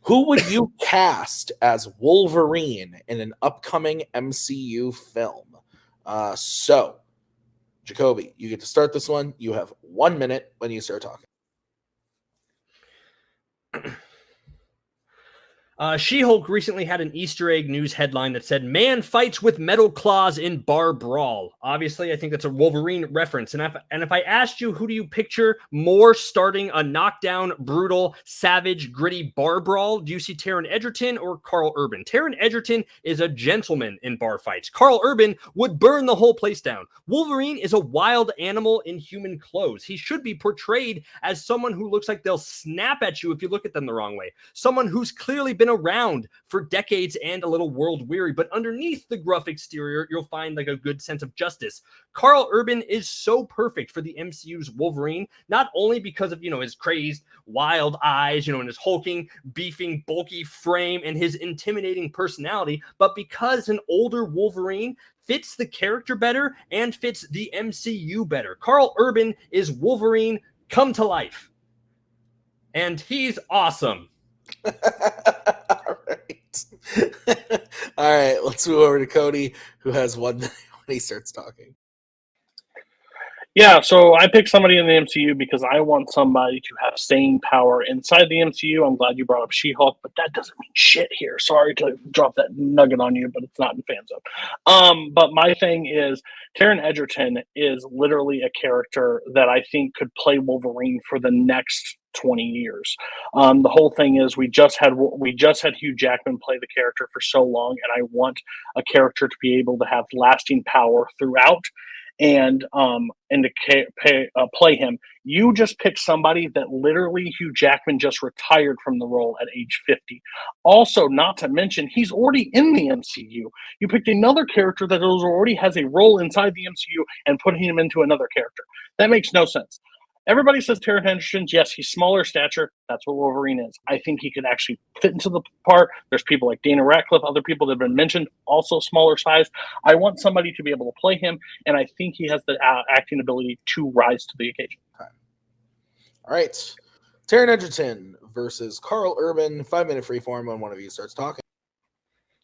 who would you cast as Wolverine in an upcoming MCU film? So, Jacoby, you get to start this one. You have 1 minute when you start talking.
She-Hulk recently had an Easter egg news headline that said, "Man fights with metal claws in bar brawl." Obviously, I think that's a Wolverine reference. And if I asked you, who do you picture more starting a knockdown, brutal, savage, gritty bar brawl? Do you see Taron Egerton or Carl Urban? Taron Egerton is a gentleman in bar fights. Carl Urban would burn the whole place down. Wolverine is a wild animal in human clothes. He should be portrayed as someone who looks like they'll snap at you if you look at them the wrong way. Someone who's clearly been around for decades and a little world weary, but underneath the gruff exterior, you'll find like a good sense of justice. Carl Urban is so perfect for the MCU's Wolverine, not only because of, his crazed, wild eyes, and his hulking, beefing, bulky frame and his intimidating personality, but because an older Wolverine fits the character better and fits the MCU better. Carl Urban is Wolverine come to life. And he's awesome.
All right. All right, let's move over to Cody, who has 1 minute when he starts talking.
Yeah, so I picked somebody in the MCU because I want somebody to have staying power inside the MCU. I'm glad you brought up She-Hulk, but that doesn't mean shit here. Sorry to drop that nugget on you, but it's not in Fanzone. But my thing is, Taron Egerton is literally a character that I think could play Wolverine for the next 20 years. The whole thing is we just had Hugh Jackman play the character for so long, and I want a character to be able to have lasting power throughout. And to play him, you just pick somebody that literally Hugh Jackman just retired from the role at age 50. Also, not to mention, he's already in the MCU. You picked another character that already has a role inside the MCU and putting him into another character. That makes no sense. Everybody says Taron Egerton. Yes, he's smaller stature. That's what Wolverine is. I think he could actually fit into the part. There's people like Dana Radcliffe, other people that have been mentioned, also smaller size. I want somebody to be able to play him, and I think he has the acting ability to rise to the occasion.
All right. Taron Egerton versus Carl Urban. 5-minute freeform when one of you starts talking.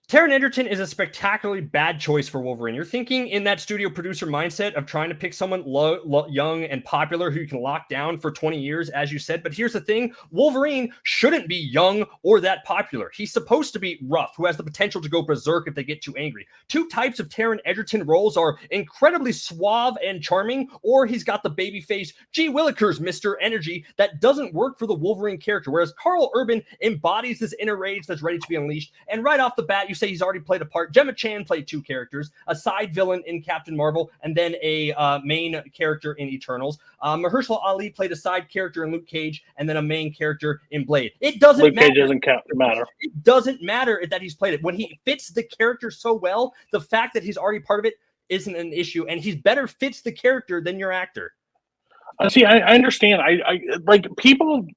Taron Egerton is a spectacularly bad choice for Wolverine. You're thinking in that studio producer mindset of trying to pick someone young and popular who you can lock down for 20 years, as you said. But here's the thing. Wolverine shouldn't be young or that popular. He's supposed to be rough, who has the potential to go berserk if they get too angry. Two types of Taron Egerton roles are incredibly suave and charming, or he's got the babyface G. Willikers Mr. Energy that doesn't work for the Wolverine character, whereas Carl Urban embodies this inner rage that's ready to be unleashed. And right off the bat, you say he's already played a part. Gemma Chan played 2 characters, a side villain in Captain Marvel, and then a main character in Eternals. Mahershala Ali played a side character in Luke Cage, and then a main character in Blade. It doesn't matter.
Luke Cage doesn't matter.
It doesn't matter that he's played it. When he fits the character so well, the fact that he's already part of it isn't an issue, and he's better fits the character than your actor.
See, I understand. I like people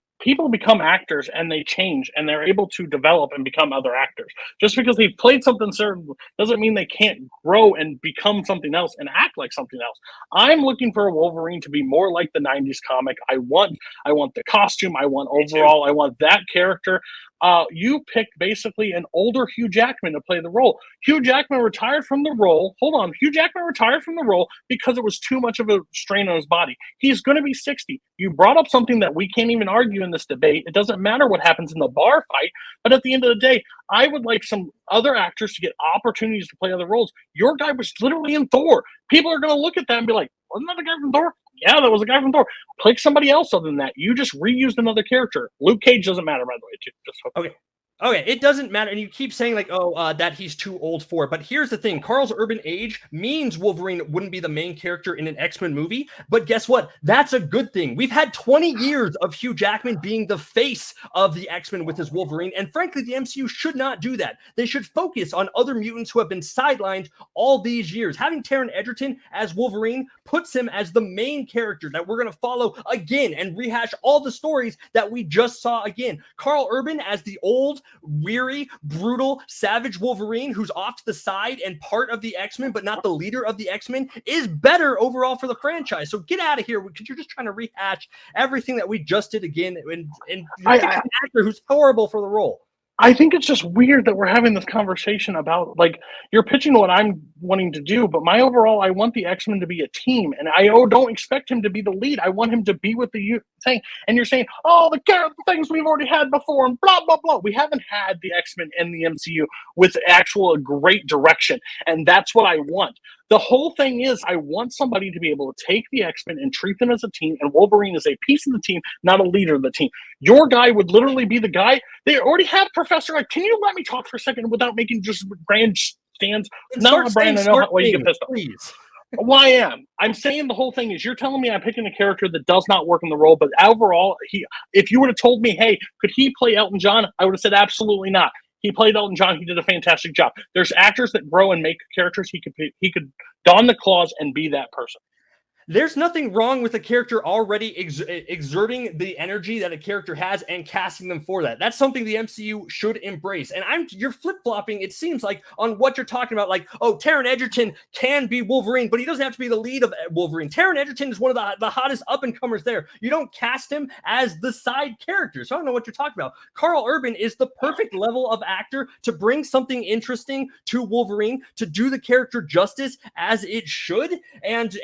become actors and they change and they're able to develop and become other actors. Just because they've played something certain doesn't mean they can't grow and become something else and act like something else. I'm looking for a Wolverine to be more like the 90s comic. I want the costume. I want overall. I want that character. you picked basically an older Hugh Jackman to play the role. Hugh Jackman retired from the role. Hold on. Hugh Jackman retired from the role because it was too much of a strain on his body. He's going to be 60. You brought up something that we can't even argue in this debate. It doesn't matter what happens in the bar fight, but at the end of the day, I would like some other actors to get opportunities to play other roles. Your guy was literally in Thor. People are going to look at that and be like, wasn't that the guy from Thor? Yeah, that was the guy from Thor. Pick somebody else other than that. You just reused another character. Luke Cage doesn't matter, by the way, too. Just
okay. Okay, it doesn't matter. And you keep saying like, that he's too old for it. But here's the thing. Carl's urban age means Wolverine wouldn't be the main character in an X-Men movie. But guess what? That's a good thing. We've had 20 years of Hugh Jackman being the face of the X-Men with his Wolverine. And frankly, the MCU should not do that. They should focus on other mutants who have been sidelined all these years. Having Taron Egerton as Wolverine puts him as the main character that we're going to follow again and rehash all the stories that we just saw again. Carl Urban as the old, weary, brutal, savage Wolverine who's off to the side and part of the X-Men, but not the leader of the X-Men, is better overall for the franchise. So get out of here because you're just trying to rehash everything that we just did again and an actor who's horrible for the role.
I think it's just weird that we're having this conversation about, like, you're pitching what I'm wanting to do, but my overall, I want the X-Men to be a team, and I don't expect him to be the lead. I want him to be with the thing. And you're saying, oh, the things we've already had before, and blah, blah, blah. We haven't had the X-Men in the MCU with actual great direction, and that's what I want. The whole thing is I want somebody to be able to take the X-Men and treat them as a team, and Wolverine is a piece of the team, not a leader of the team. Your guy would literally be the guy. They already have Professor X. Can you let me talk for a second without making just grand stands? No, Brian, I know why you get pissed off.
Please.
Well, I am. I'm saying the whole thing is you're telling me I'm picking a character that does not work in the role, but overall, if you would have told me, hey, could he play Elton John? I would have said absolutely not. He played Elton John. He did a fantastic job. There's actors that grow and make characters. He could don the claws and be that person.
There's nothing wrong with a character already exerting the energy that a character has and casting them for that. That's something the MCU should embrace. And you're flip-flopping, it seems like, on what you're talking about. Like, oh, Taron Egerton can be Wolverine, but he doesn't have to be the lead of Wolverine. Taron Egerton is one of the hottest up-and-comers there. You don't cast him as the side character. So I don't know what you're talking about. Carl Urban is the perfect level of actor to bring something interesting to Wolverine, to do the character justice as it should, and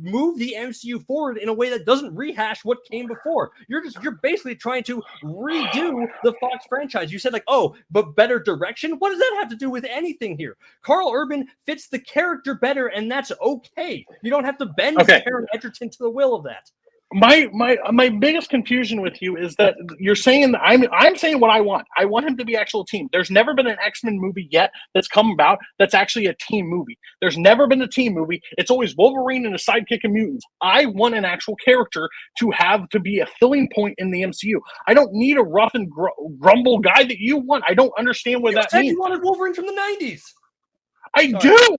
move the MCU forward in a way that doesn't rehash what came before. You're basically trying to redo the Fox franchise. You said like, oh, but better direction. What does that have to do with anything here? Carl Urban fits the character better, and that's okay. You don't have to bend Taron Egerton to the will of that.
My biggest confusion with you is that you're saying that I'm saying what I want. I want him to be actual team. There's never been an X-Men movie yet that's come about that's actually a team movie. There's never been a team movie. It's always Wolverine and a sidekick of mutants. I want an actual character to be a filling point in the MCU. I don't need a rough and grumble guy that you want. I don't understand what that means.
You wanted Wolverine from the 90s.
I do.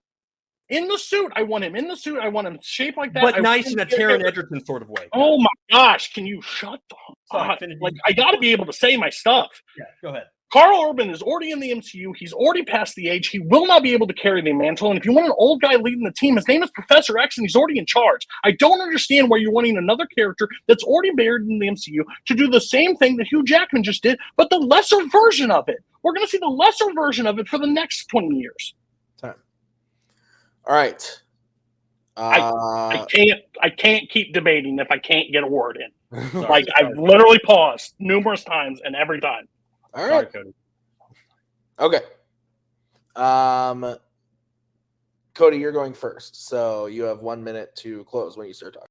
In the suit, I want him in the suit. I want him shaped like that.
But nice in a Taron Egerton sort of way.
Oh my gosh! Can you shut the fuck? Like, I got to be able to say my stuff.
Yeah, go ahead.
Carl Urban is already in the MCU. He's already past the age. He will not be able to carry the mantle. And if you want an old guy leading the team, his name is Professor X, and he's already in charge. I don't understand why you're wanting another character that's already buried in the MCU to do the same thing that Hugh Jackman just did, but the lesser version of it. We're going to see the lesser version of it for the next 20 years.
All right.
I can't keep debating if I can't get a word in. Like, I've literally paused numerous times and every time.
All right.
Sorry,
Cody. Okay. Cody, you're going first. So you have 1 minute to close when you start talking.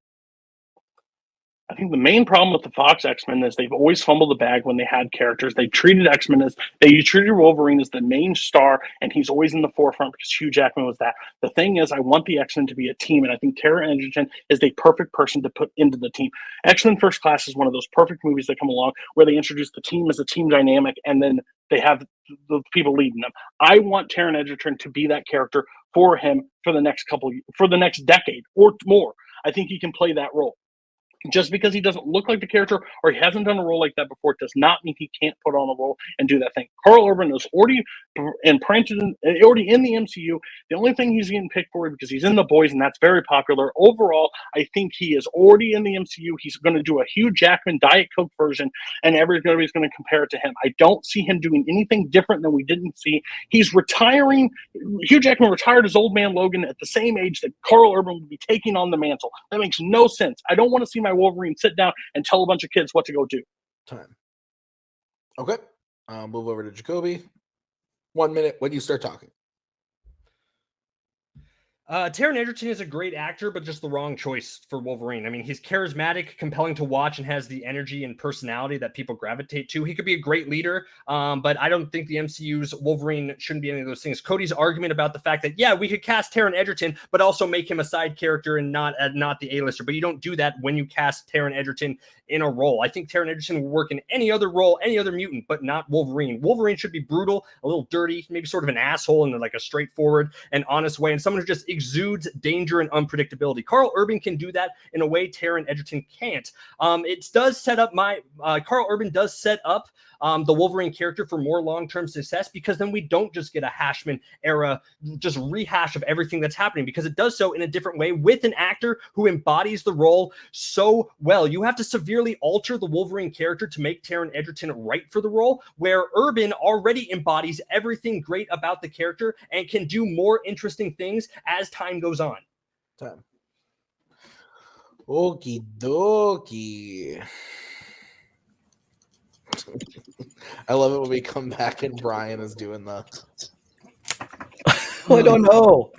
I think the main problem with the Fox X-Men is they've always fumbled the bag when they had characters. They treated X-Men they treated Wolverine as the main star, and he's always in the forefront because Hugh Jackman was that. The thing is, I want the X-Men to be a team, and I think Taron Egerton is the perfect person to put into the team. X-Men First Class is one of those perfect movies that come along where they introduce the team as a team dynamic, and then they have the people leading them. I want Taron Egerton to be that character for him for the next decade or more. I think he can play that role. Just because he doesn't look like the character or he hasn't done a role like that before does not mean he can't put on a role and do that thing. Karl Urban is already already in the MCU. The only thing he's getting picked for is because he's in The Boys, and that's very popular. Overall, I think he is already in the MCU. He's going to do a Hugh Jackman Diet Coke version, and everybody's going to compare it to him. I don't see him doing anything different than we didn't see. He's retiring. Hugh Jackman retired as Old Man Logan at the same age that Karl Urban would be taking on the mantle. That makes no sense. I don't want to see my Wolverine sit down and tell a bunch of kids what to go do.
Time. Okay. Move over to Jacoby. 1 minute when you start talking.
Taron Egerton is a great actor, but just the wrong choice for Wolverine. I mean, he's charismatic, compelling to watch, and has the energy and personality that people gravitate to. He could be a great leader, but I don't think the MCU's Wolverine shouldn't be any of those things. Cody's argument about the fact that, yeah, we could cast Taron Egerton, but also make him a side character and not the A-lister. But you don't do that when you cast Taron Egerton in a role. I think Taron Egerton will work in any other role, any other mutant, but not Wolverine. Wolverine should be brutal, a little dirty, maybe sort of an asshole in like a straightforward and honest way, and someone who just exudes danger and unpredictability. Karl Urban can do that in a way Taron Egerton can't. It does set up Karl Urban does set up the Wolverine character for more long-term success, because then we don't just get a Hashman era just rehash of everything that's happening, because it does so in a different way with an actor who embodies the role so well. You have to severely alter the Wolverine character to make Taron Egerton right for the role, where Urban already embodies everything great about the character and can do more interesting things as time goes on.
Time. Okie dokie. I love it when we come back and Brian is doing the.
I don't know.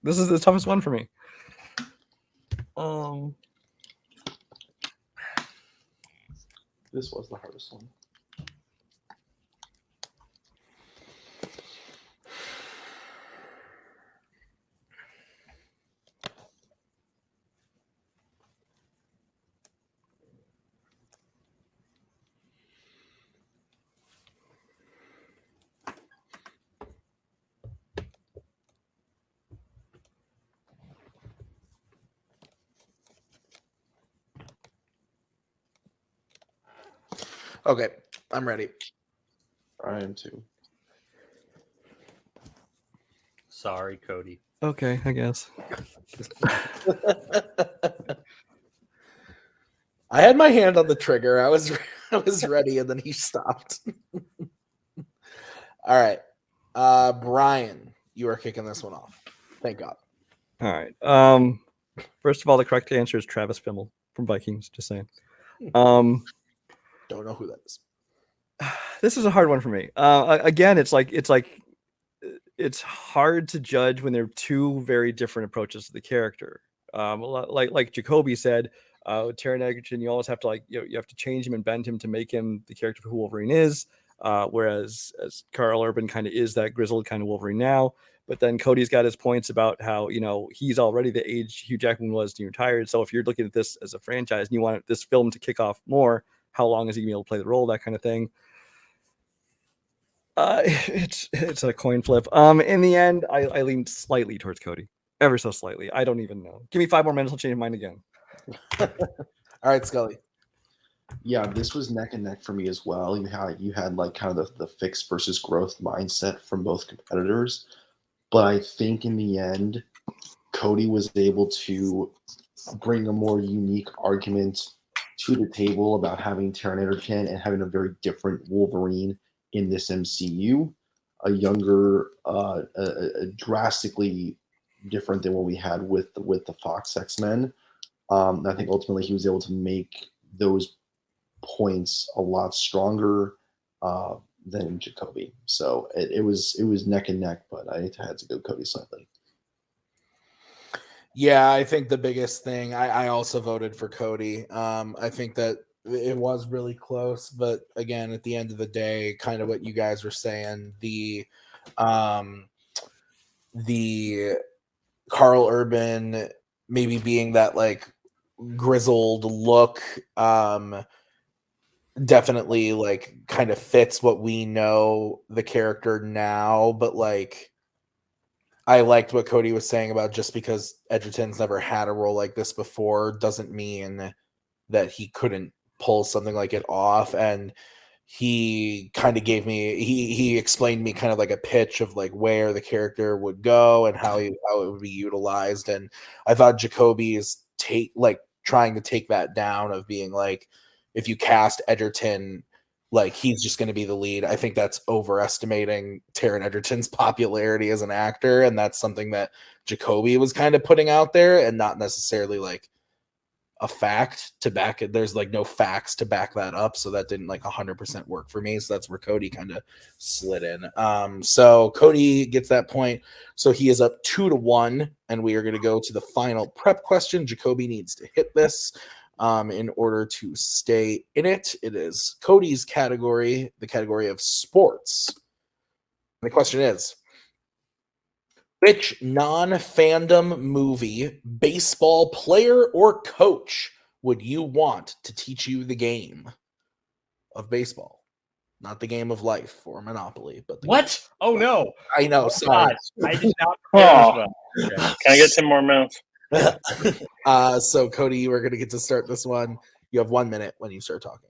This is the toughest one for me.
This was the hardest one.
Okay, I'm ready.
I am too.
Sorry, Cody.
Okay, I guess.
I had my hand on the trigger. I was ready, and then he stopped. All right, Brian, you are kicking this one off. Thank God.
All right. First of all, the correct answer is Travis Fimmel from Vikings. Just saying.
Don't know who that is.
This is a hard one for me. Again, it's hard to judge when there are two very different approaches to the character. Like Jacoby said, Taron Egerton, you always have to you have to change him and bend him to make him the character who Wolverine is. Whereas as Karl Urban kind of is that grizzled kind of Wolverine now. But then Cody's got his points about how, he's already the age Hugh Jackman was when he retired. So if you're looking at this as a franchise and you want this film to kick off more, how long is he going to be able to play the role? That kind of thing. It's a coin flip. In the end, I leaned slightly towards Cody, ever so slightly. I don't even know. Give me 5 more minutes, I'll change my mind again.
All right, Scully.
Yeah, this was neck and neck for me as well. You had like kind of the fixed versus growth mindset from both competitors, but I think in the end, Cody was able to bring a more unique argument to the table about having Taron Egerton and having a very different Wolverine in this MCU, a younger, drastically different than what we had with the Fox X-Men. I think ultimately he was able to make those points a lot stronger than Jacoby. So it was neck and neck, but I had to go Cody slightly.
Yeah, I think the biggest thing, I also voted for Cody. I think that it was really close, but again, at the end of the day, kind of what you guys were saying, the Karl Urban maybe being that like grizzled look, definitely like kind of fits what we know the character now, but like I liked what Cody was saying about just because Edgerton's never had a role like this before doesn't mean that he couldn't pull something like it off. And he kind of gave me, he explained me kind of like a pitch of like where the character would go and how it would be utilized. And I thought Jacoby is trying to take that down of being like, if you cast Edgerton, like he's just going to be the lead. I think that's overestimating Taron Egerton's popularity as an actor. And that's something that Jacoby was kind of putting out there and not necessarily like a fact to back it. There's like no facts to back that up. So that didn't like 100% work for me. So that's where Cody kind of slid in. So Cody gets that point. So he is up 2-1, and we are going to go to the final prep question. Jacoby needs to hit this in order to stay in it. It is Cody's category, the category of sports. And the question is, which non-fandom movie, baseball player or coach would you want to teach you the game of baseball? Not the game of life or Monopoly, but the
What? Oh no!
I know. Sorry.
God, I did not.
Oh.
Okay.
Can I get 10 more minutes?
So Cody, you are going to get to start this one. You have 1 minute when you start talking.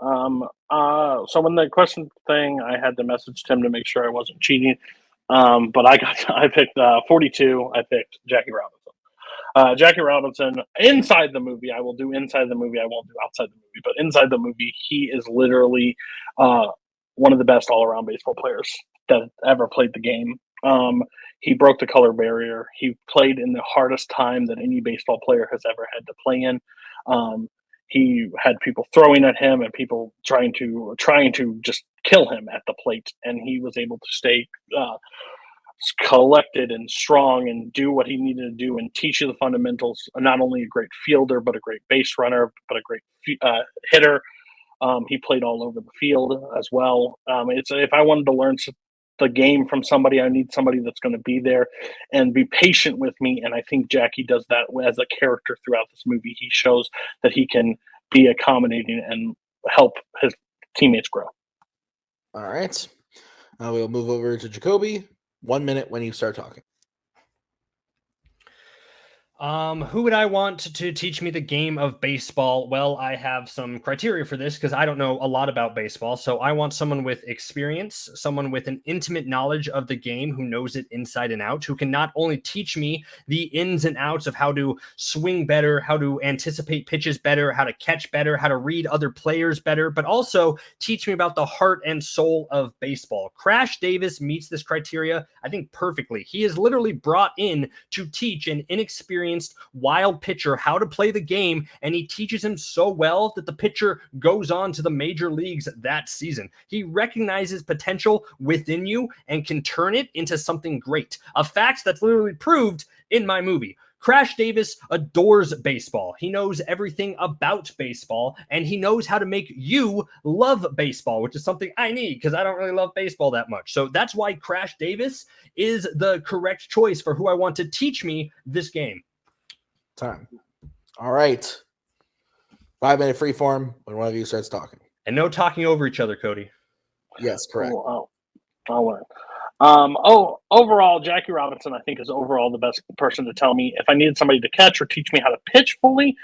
So when the question thing, I had to message Tim to make sure I wasn't cheating. But I picked 42. I picked Jackie Robinson. Jackie Robinson, inside the movie, I will do inside the movie. I won't do outside the movie, but inside the movie, he is literally one of the best all-around baseball players that ever played the game. He broke the color barrier. He played in the hardest time that any baseball player has ever had to play in. He had people throwing at him and people trying to just kill him at the plate, and he was able to stay collected and strong and do what he needed to do and teach you the fundamentals. Not only a great fielder, but a great base runner, but a great hitter. He played all over the field as well. If I wanted to learn the game from somebody, I need somebody that's going to be there and be patient with me. And I think Jackie does that as a character throughout this movie. He shows that he can be accommodating and help his teammates grow.
All right. We'll move over to Jacoby. 1 minute when you start talking.
Who would I want to teach me the game of baseball? Well, I have some criteria for this because I don't know a lot about baseball. So I want someone with experience, someone with an intimate knowledge of the game who knows it inside and out, who can not only teach me the ins and outs of how to swing better, how to anticipate pitches better, how to catch better, how to read other players better, but also teach me about the heart and soul of baseball. Crash Davis meets this criteria, I think, perfectly. He is literally brought in to teach an inexperienced wild pitcher how to play the game, and he teaches him so well that the pitcher goes on to the major leagues that season. He recognizes potential within you and can turn it into something great. A fact that's literally proved in my movie. Crash Davis adores baseball. He knows everything about baseball, and he knows how to make you love baseball, which is something I need because I don't really love baseball that much. So that's why Crash Davis is the correct choice for who I want to teach me this game.
Time. All right. 5 minute free form when one of you starts talking.
And no talking over each other, Cody.
Yes, correct.
I'll learn. Overall, Jackie Robinson, I think, is overall the best person to tell me if I needed somebody to catch or teach me how to pitch fully,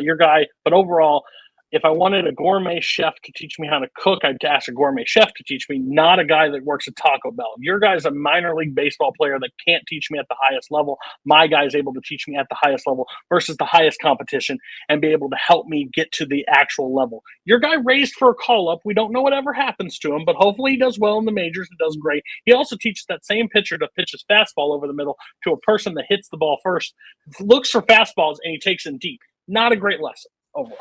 your guy. But overall, if I wanted a gourmet chef to teach me how to cook, I'd ask a gourmet chef to teach me, not a guy that works at Taco Bell. Your guy's a minor league baseball player that can't teach me at the highest level. My guy's able to teach me at the highest level versus the highest competition and be able to help me get to the actual level. Your guy raised for a call-up. We don't know whatever happens to him, but hopefully he does well in the majors and does great. He also teaches that same pitcher to pitch his fastball over the middle to a person that hits the ball first, looks for fastballs, and he takes them deep. Not a great lesson overall.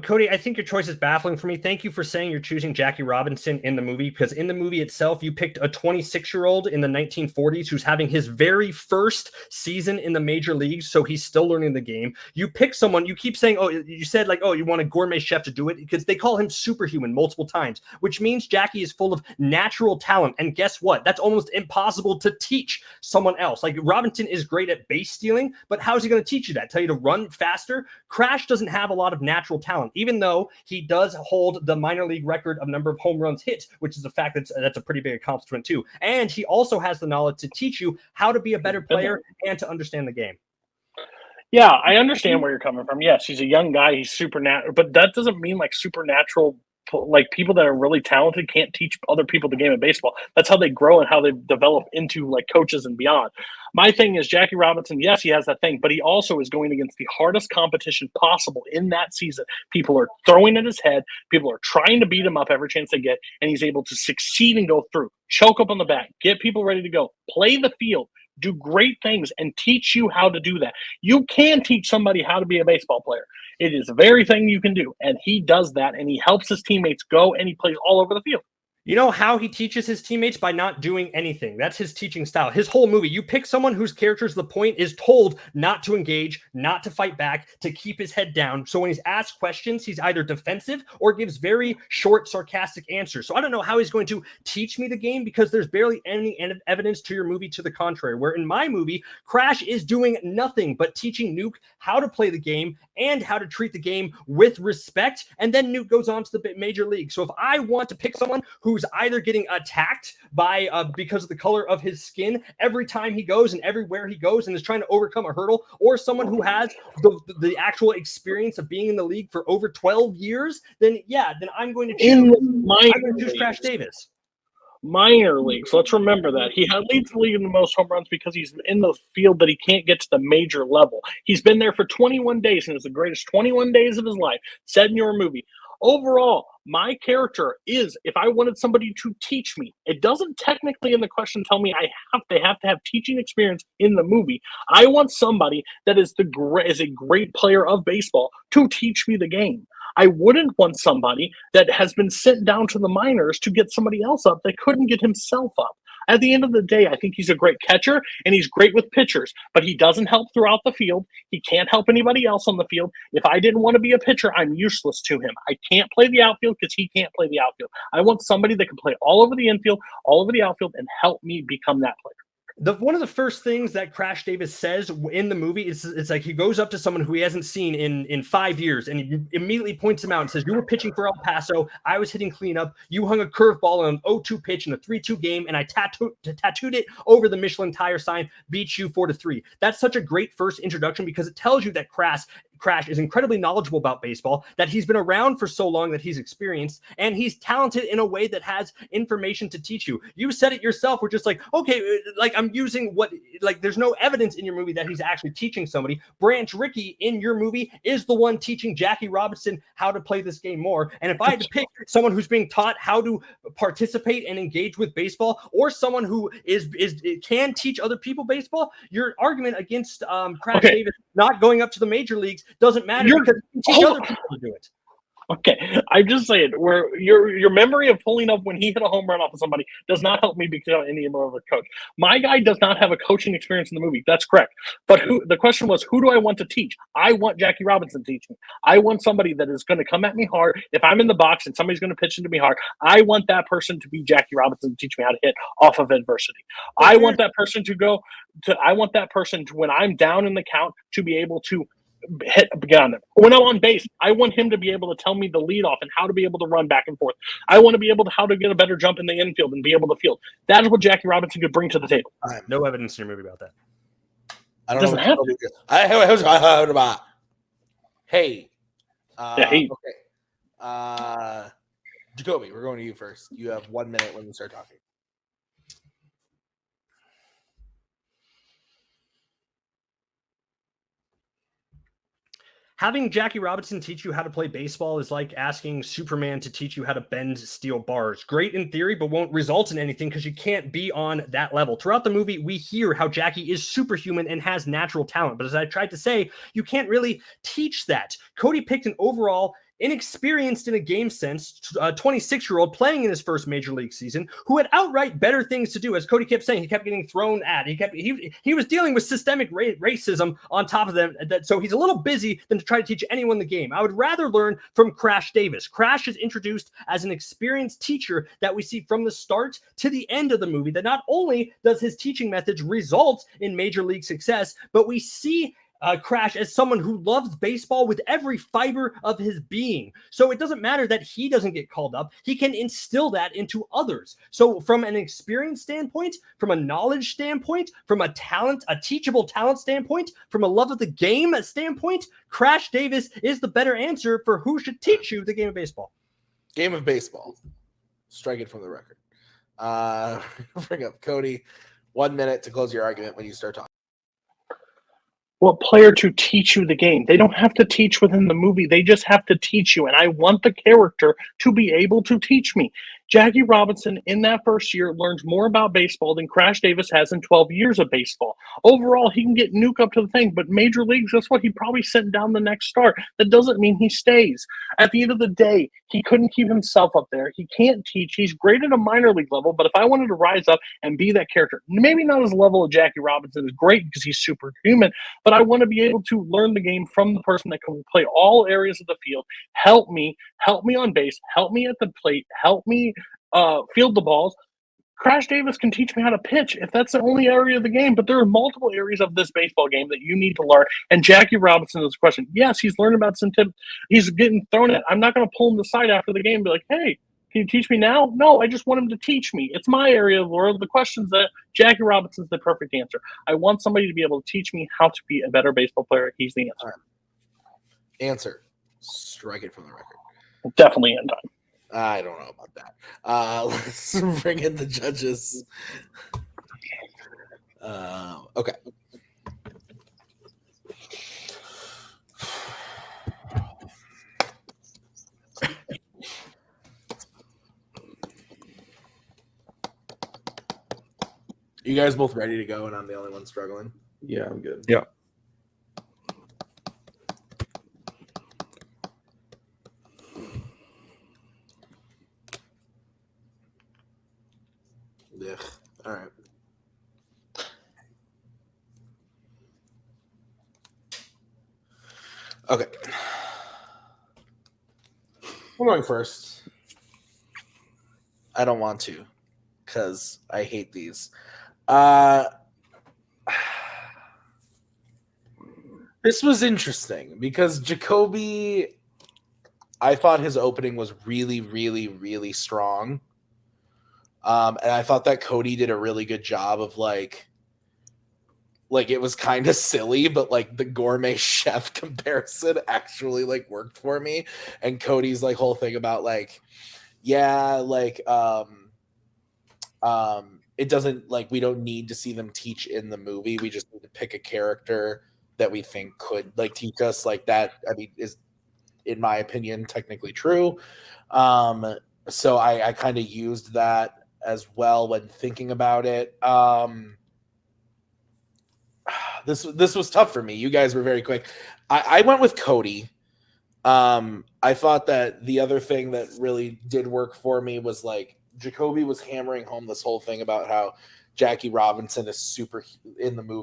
Cody, I think your choice is baffling for me. Thank you for saying you're choosing Jackie Robinson in the movie, because in the movie itself, you picked a 26-year-old in the 1940s who's having his very first season in the major leagues, so he's still learning the game. You pick someone, you keep saying, you said like, you want a gourmet chef to do it, because they call him superhuman multiple times, which means Jackie is full of natural talent. And guess what? That's almost impossible to teach someone else. Like, Robinson is great at base stealing, but how's he going to teach you that? Tell you to run faster? Crash doesn't have a lot of natural talent, even though he does hold the minor league record of number of home runs hit, which is a fact that's a pretty big accomplishment too. And he also has the knowledge to teach you how to be a better player and to understand the game.
Yeah, I understand where you're coming from. Yes, he's a young guy. He's supernatural, but that doesn't mean like supernatural. Like people that are really talented can't teach other people the game of baseball. That's how they grow and how they develop into like coaches and beyond. My thing is Jackie Robinson. Yes, he has that thing, but he also is going against the hardest competition possible in that season. People are throwing at his head. People are trying to beat him up every chance they get, and he's able to succeed and go through, choke up on the bat, get people ready to go, play the field, do great things, and teach you how to do that. You can teach somebody how to be a baseball player. It is the very thing you can do, and he does that, and he helps his teammates go, and he plays all over the field.
You know how he teaches his teammates? By not doing anything. That's his teaching style. His whole movie, you pick someone whose character to the point is told not to engage, not to fight back, to keep his head down. So when he's asked questions, he's either defensive or gives very short, sarcastic answers. So I don't know how he's going to teach me the game because there's barely any evidence to your movie to the contrary. Where in my movie, Crash is doing nothing but teaching Nuke how to play the game and how to treat the game with respect. And then Nuke goes on to the major league. So if I want to pick someone who's either getting attacked by because of the color of his skin every time he goes and everywhere he goes and is trying to overcome a hurdle, or someone who has the actual experience of being in the league for over 12 years, then I'm going to choose Crash Davis.
Minor leagues. Let's remember that. He leads the league in the most home runs because he's in the field that he can't get to the major level. He's been there for 21 days, and it's the greatest 21 days of his life, said in your movie. Overall, my character is, if I wanted somebody to teach me, it doesn't technically in the question tell me they have to have teaching experience in the movie. I want somebody that is a great player of baseball to teach me the game. I wouldn't want somebody that has been sent down to the minors to get somebody else up that couldn't get himself up. At the end of the day, I think he's a great catcher and he's great with pitchers, but he doesn't help throughout the field. He can't help anybody else on the field. If I didn't want to be a pitcher, I'm useless to him. I can't play the outfield because he can't play the outfield. I want somebody that can play all over the infield, all over the outfield, and help me become that player.
One of the first things that Crash Davis says in the movie is it's like he goes up to someone who he hasn't seen in 5 years and he immediately points him out and says, "You were pitching for El Paso. I was hitting cleanup. You hung a curveball on an 0-2 pitch in a 3-2 game, and I tattooed it over the Michelin tire sign, beat you 4-3. That's such a great first introduction because it tells you that Crash is incredibly knowledgeable about baseball, that he's been around for so long that he's experienced, and he's talented in a way that has information to teach you. You said it yourself. We're just like, okay, like I'm using there's no evidence in your movie that he's actually teaching somebody. Branch Rickey in your movie is the one teaching Jackie Robinson how to play this game more. And if I had to pick someone who's being taught how to participate and engage with baseball, or someone who can teach other people baseball, your argument against Crash Davis not going up to the major leagues doesn't matter because you can teach other people to do it.
Okay, I'm just saying, where your memory of pulling up when he hit a home run off of somebody does not help me become any more of a coach. My guy does not have a coaching experience in the movie. That's correct. But the question was, who do I want to teach? I want Jackie Robinson to teach me. I want somebody that is going to come at me hard. If I'm in the box and somebody's going to pitch into me hard, I want that person to be Jackie Robinson to teach me how to hit off of adversity. I want that person when I'm down in the count to be able to get on them. When I'm on base, I want him to be able to tell me the leadoff and how to be able to run back and forth. I want to be able to how to get a better jump in the infield and be able to field. That is what Jackie Robinson could bring to the table.
No evidence in your movie about that.
I don't know. Hey. Okay. Jacoby, we're going to you first. You have 1 minute when we start talking.
Having Jackie Robinson teach you how to play baseball is like asking Superman to teach you how to bend steel bars. Great in theory, but won't result in anything because you can't be on that level. Throughout the movie, we hear how Jackie is superhuman and has natural talent. But as I tried to say, you can't really teach that. Cody picked an overall inexperienced in a game sense, 26-year-old playing in his first major league season, who had outright better things to do. As Cody kept saying, he kept getting thrown at. He was dealing with systemic racism on top of them. So he's a little busy than to try to teach anyone the game. I would rather learn from Crash Davis. Crash is introduced as an experienced teacher that we see from the start to the end of the movie, that not only does his teaching methods result in major league success, but we see Crash as someone who loves baseball with every fiber of his being. So it doesn't matter that he doesn't get called up. He can instill that into others. So from an experience standpoint, from a knowledge standpoint, from a teachable talent standpoint, from a love of the game standpoint, Crash Davis is the better answer for who should teach you the game of baseball.
Game of baseball. Strike it from the record. Bring up Cody. 1 minute to close your argument when you start talking.
What player to teach you the game? They don't have to teach within the movie. They just have to teach you. And I want the character to be able to teach me. Jackie Robinson in that first year learns more about baseball than Crash Davis has in 12 years of baseball. Overall, he can get Nuke up to the thing, but Major Leagues, guess what? He probably sent down the next start. That doesn't mean he stays. At the end of the day, he couldn't keep himself up there. He can't teach. He's great at a minor league level, but if I wanted to rise up and be that character, maybe not as level of Jackie Robinson is great because he's superhuman, but I want to be able to learn the game from the person that can play all areas of the field, help me on base, help me at the plate, help me field the balls. Crash Davis can teach me how to pitch if that's the only area of the game, but there are multiple areas of this baseball game that you need to learn. And Jackie Robinson is a question. Yes, he's learning about some tips. He's getting thrown at. I'm not going to pull him aside after the game and be like, hey, can you teach me now? No, I just want him to teach me. It's my area of the world. The questions that Jackie Robinson's the perfect answer. I want somebody to be able to teach me how to be a better baseball player. He's the answer.
Right. Answer. Strike it from the record.
Definitely end time.
I don't know about that. Let's bring in the judges. Okay. You guys both ready to go and I'm the only one struggling?
Yeah, I'm good.
Yeah.
Yeah. All right. Okay. I'm going first. I don't want to because I hate these. This was interesting because Jacoby, I thought his opening was really, really, really strong. And I thought that Cody did a really good job of like it was kind of silly, but like the gourmet chef comparison actually like worked for me. And Cody's like whole thing about like, yeah, like, it doesn't like, we don't need to see them teach in the movie. We just need to pick a character that we think could like teach us like that. I mean, is in my opinion, technically true. So I kind of used that as well when thinking about it. This was tough for me. You guys were very quick. I went with Cody. I thought that the other thing that really did work for me was like Jacoby was hammering home this whole thing about how Jackie Robinson is superhuman,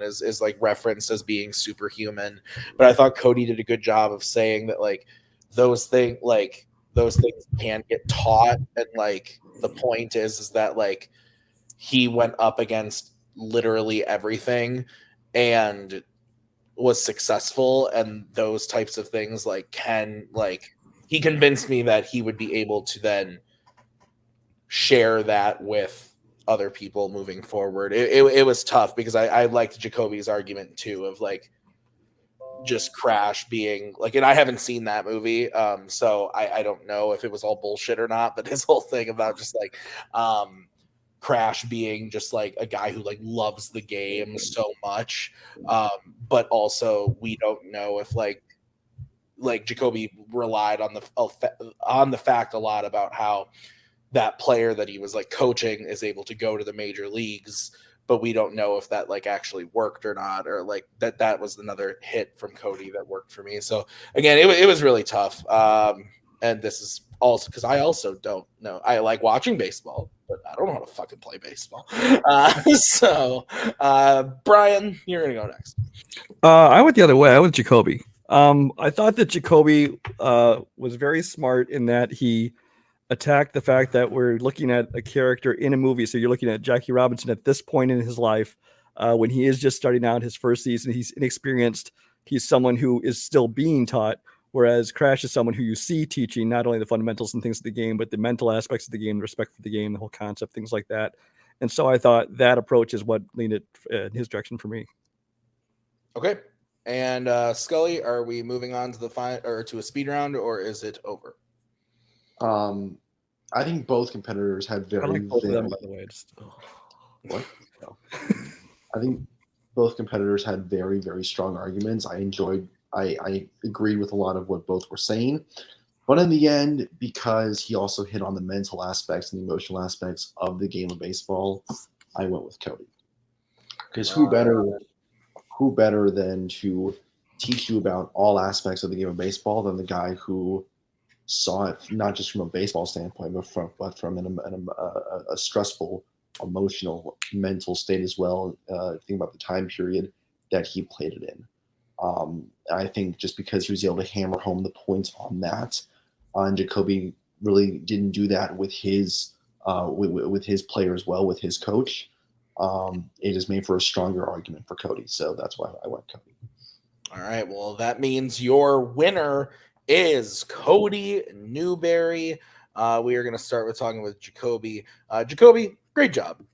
is like referenced as being superhuman. But I thought Cody did a good job of saying that like those things can get taught, and like the point is that like he went up against literally everything and was successful, and those types of things like can like he convinced me that he would be able to then share that with other people moving forward. It was tough because I liked Jacoby's argument too of like just Crash being like, and I haven't seen that movie, so I don't know if it was all bullshit or not, but his whole thing about just like Crash being just like a guy who like loves the game so much, but also we don't know if like Jacoby relied on the fact a lot about how that player that he was like coaching is able to go to the major leagues, but we don't know if that like actually worked or not, or like that was another hit from Cody that worked for me. So again, it was really tough. And this is also because I also don't know. I like watching baseball, but I don't know how to fucking play baseball. So Brian, you're gonna go next.
I went the other way. I went Jacoby. I thought that Jacoby was very smart in that he attacked the fact that we're looking at a character in a movie. So you're looking at Jackie Robinson at this point in his life. when he is just starting out his first season. He's inexperienced. He's someone who is still being taught, whereas Crash is someone who you see teaching not only the fundamentals and things of the game, but the mental aspects of the game, respect for the game, the whole concept, things like that. And so I thought that approach is what leaned it in his direction for me.
Okay. And Scully, are we moving on to to a speed round, or is it over?
I think both competitors had very,
I like both of them,
very
by the way.
what? No. I think both competitors had very, very strong arguments. I agreed with a lot of what both were saying. But in the end, because he also hit on the mental aspects and the emotional aspects of the game of baseball, I went with Cody. Because who better than to teach you about all aspects of the game of baseball than the guy who saw it not just from a baseball standpoint, but from a stressful, emotional, mental state as well. Think about the time period that he played it in. I think just because he was able to hammer home the points on that, and Jacoby really didn't do that with his player as well, with his coach. It has made for a stronger argument for Cody, so that's why I went Cody.
All right, well, that means your winner is Cody Newberry. We are going to start with talking with Jacoby. Jacoby, great job.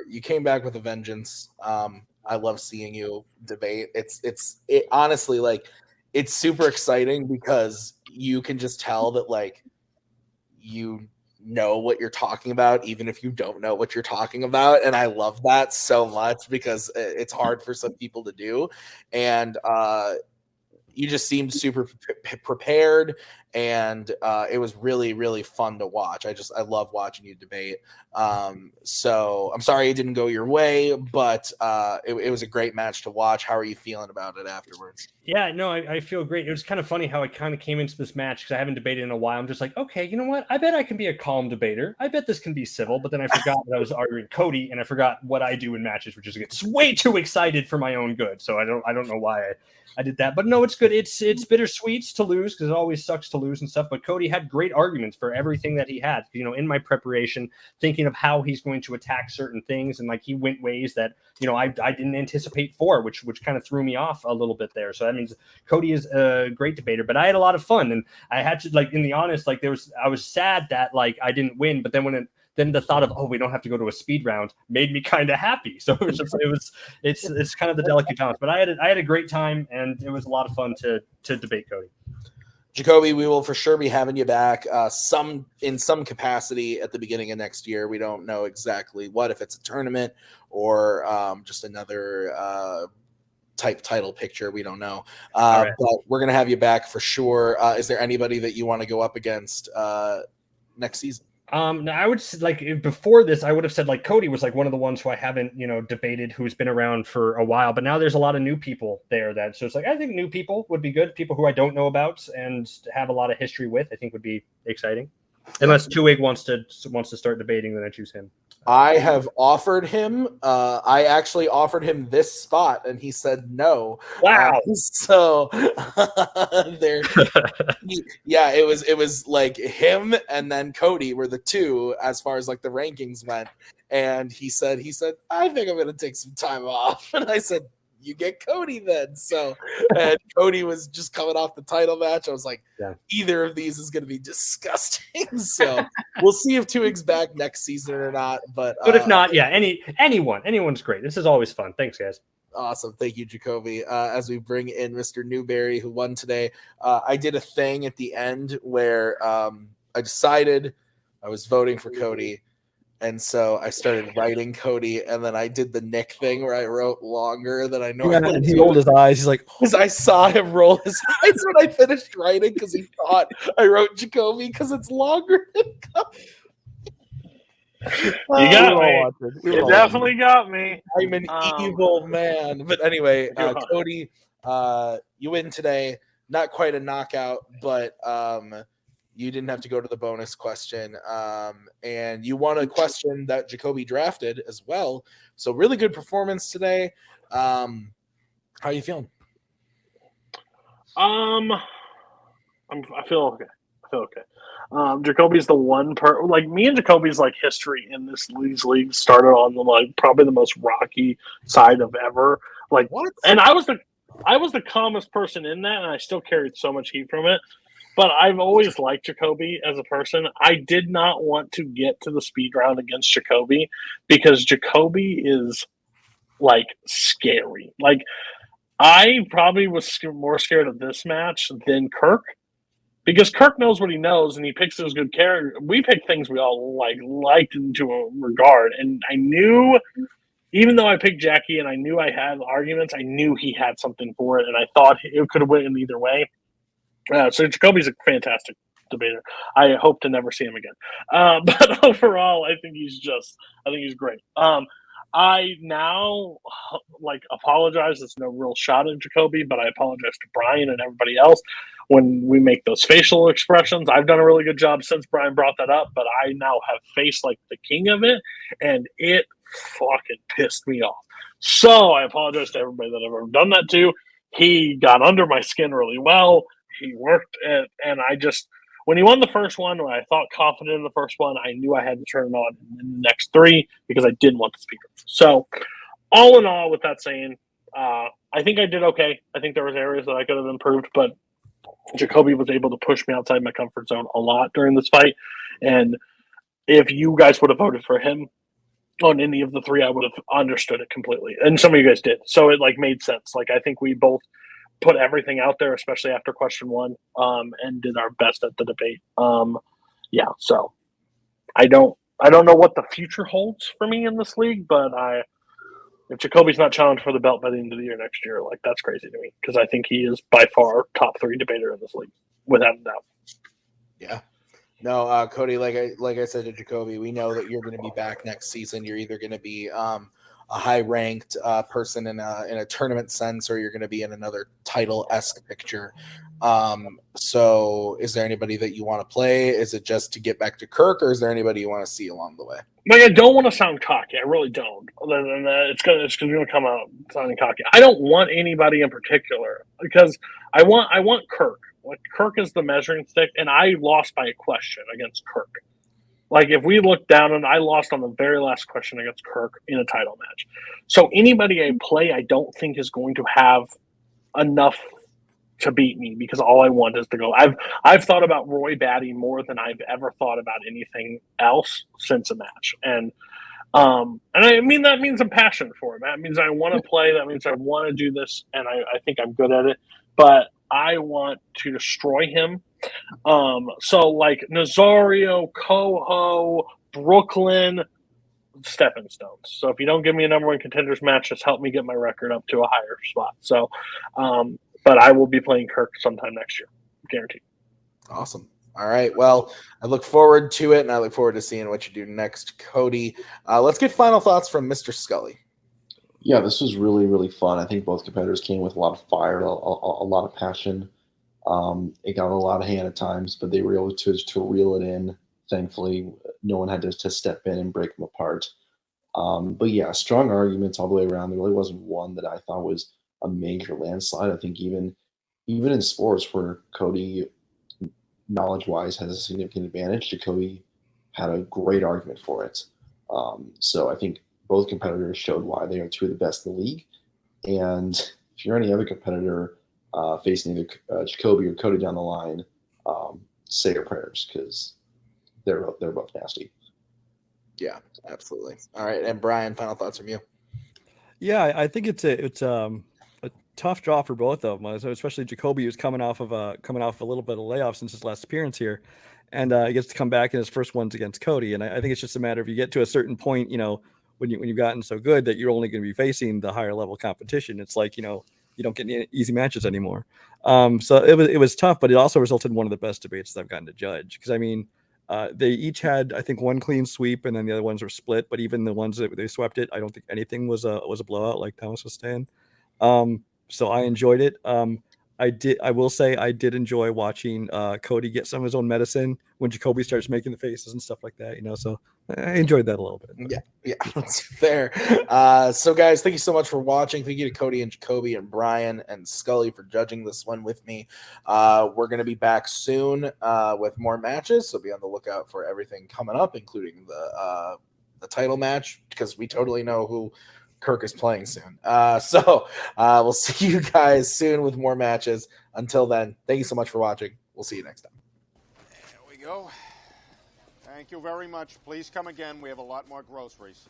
You came back with a vengeance. I love seeing you debate. It honestly, like, it's super exciting because you can just tell that, like, you know what you're talking about, even if you don't know what you're talking about. And I love that so much because it's hard for some people to do. And you just seemed super prepared, and it was really, really fun to watch. I love watching you debate. So I'm sorry it didn't go your way, but it was a great match to watch. How are you feeling about it afterwards?
Yeah, no, I feel great. It was kind of funny how I kind of came into this match because I haven't debated in a while. I'm just like, okay, you know what? I bet I can be a calm debater. I bet this can be civil. But then I forgot that I was arguing Cody, and I forgot what I do in matches, which is get way too excited for my own good. So I don't know why I did that. But no, it's good. It's bittersweet to lose because it always sucks to lose and stuff. But Cody had great arguments for everything that he had. You know, in my preparation, thinking of how he's going to attack certain things, and like he went ways that I didn't anticipate for, which kind of threw me off a little bit there. So that means Cody is a great debater, but I had a lot of fun, and I had to, like, in the honest, like I was sad that like I didn't win, but then then the thought of, we don't have to go to a speed round made me kind of happy. So it's kind of the delicate balance, but I had a great time, and it was a lot of fun to debate Cody.
Jacoby, we will for sure be having you back in some capacity at the beginning of next year. We don't know exactly what, if it's a tournament or just another type title picture. We don't know. Right. But we're going to have you back for sure. Is there anybody that you want to go up against next season?
I would like, before this, I would have said like Cody was like one of the ones who I haven't, debated, who's been around for a while, but now there's a lot of new people there so it's like, I think new people would be good. People who I don't know about and have a lot of history with, I think would be exciting. Unless Twohig wants to start debating, then I choose him.
I have offered him. I actually offered him this spot, and he said no.
Wow.
So there, it was like him and then Cody were the two as far as like the rankings went. And he said, I think I'm going to take some time off. And I said, you get Cody then. So, and Cody was just coming off the title match. I was like, either of these is going to be disgusting. So we'll see if Twohig's back next season or not. But
if not, anyone's great. This is always fun. Thanks, guys.
Awesome. Thank you, Jacoby. As we bring in Mr. Newberry, who won today, I did a thing at the end where I decided I was voting for Cody. And so I started writing Cody, and then I did the Nick thing where I wrote longer than I normally
and he rolled his eyes. He's like,
because I saw him roll his eyes when I finished writing because he thought I wrote Jacoby because it's longer than Cody.
You got me. You definitely got me.
I'm an evil man. But anyway, Cody, you win today. Not quite a knockout, but you didn't have to go to the bonus question. And you won a question that Jacoby drafted as well. So really good performance today. How are you feeling?
I feel okay. I Okay. Jacoby's the one like me and Jacoby's like history in these leagues started on the like probably the most rocky side of ever. Like
What?
and I was the calmest person in that, and I still carried so much heat from it. But I've always liked Jacoby as a person. I did not want to get to the speed round against Jacoby because Jacoby is like scary. Like I probably was more scared of this match than Kirk. Because Kirk knows what he knows, and he picks his good character. We pick things we all liked into a regard, and I knew, even though I picked Jackie, and I knew I had arguments, I knew he had something for it, and I thought it could have went either way. So Jacoby's a fantastic debater. I hope to never see him again. But overall, I think he's great. I now apologize. It's no real shot at Jacoby, but I apologize to Brian and everybody else when we make those facial expressions. I've done a really good job since Brian brought that up, but I now have faced like the king of it, and it fucking pissed me off. So I apologize to everybody that I've ever done that to. He got under my skin really well. He worked at, and I just, when he won the first one, when I thought confident in the first one, I knew I had to turn it on in the next three because I didn't want the speaker. So, all in all, with that saying, I think I did okay. I think there was areas that I could have improved, but Jacoby was able to push me outside my comfort zone a lot during this fight. And if you guys would have voted for him on any of the three, I would have understood it completely. And some of you guys did. So it made sense. I think we both put everything out there, especially after question one, and did our best at the debate. So I don't know what the future holds for me in this league, but if Jacoby's not challenged for the belt by the end of the year next year, that's crazy to me because I think he is by far top three debater in this league, without a doubt.
Yeah. No, Cody, like I said to Jacoby, we know that you're going to be back next season. You're either going to be a high-ranked person in a tournament sense, or you're going to be in another title-esque picture. So is there anybody that you want to play? Is it just to get back to Kirk, or is there anybody you want to see along the way?
I don't want to sound cocky. I really don't. Other than that, it's going to come out sounding cocky. I don't want anybody in particular because I want Kirk. Kirk is the measuring stick, and I lost by a question against Kirk. If we look down, and I lost on the very last question against Kirk in a title match. So anybody I play, I don't think is going to have enough to beat me because all I want is to go. I've thought about Roy Batty more than I've ever thought about anything else since a match, and I mean that means I'm passionate for it. That means I want to play. That means I want to do this, and I think I'm good at it. But I want to destroy him. So Nazario, Koho, Brooklyn, stepping stones. So if you don't give me a number one contenders match, just help me get my record up to a higher spot. So, but I will be playing Kirk sometime next year, guaranteed.
Awesome. All right. Well, I look forward to it, and I look forward to seeing what you do next, Cody. Let's get final thoughts from Mr. Scully.
Yeah, this was really, really fun. I think both competitors came with a lot of fire, a lot of passion. It got a lot of hand at times, but they were able to reel it in. Thankfully, no one had to step in and break them apart. But yeah, strong arguments all the way around. There really wasn't one that I thought was a major landslide. I think even in sports where Cody, knowledge-wise, has a significant advantage, Jacoby had a great argument for it. So I think both competitors showed why they are two of the best in the league. And if you're any other competitor facing either Jacoby or Cody down the line, say your prayers because they're both nasty.
Yeah, absolutely. All right, and Brian, final thoughts from you.
Yeah, I think it's a tough draw for both of them, especially Jacoby, who's coming off a little bit of layoff since his last appearance here, and he gets to come back in his first ones against Cody. And I think it's just a matter of you get to a certain point, when you've gotten so good that you're only going to be facing the higher level competition. It's you don't get any easy matches anymore. So it was tough, but it also resulted in one of the best debates that I've gotten to judge. Because they each had, I think, one clean sweep, and then the other ones were split. But even the ones that they swept it, I don't think anything was a blowout, like Thomas was saying. So I enjoyed it. I will say I did enjoy watching Cody get some of his own medicine when Jacoby starts making the faces and stuff like that, so I enjoyed that a little bit.
Yeah, that's fair. So guys, thank you so much for watching. Thank you to Cody and Jacoby and Brian and Scully for judging this one with me. We're going to be back soon with more matches, so be on the lookout for everything coming up, including the title match, because we totally know who Kirk is playing soon. So we'll see you guys soon with more matches. Until then, thank you so much for watching. We'll see you next time.
There we go. Thank you very much. Please come again. We have a lot more groceries.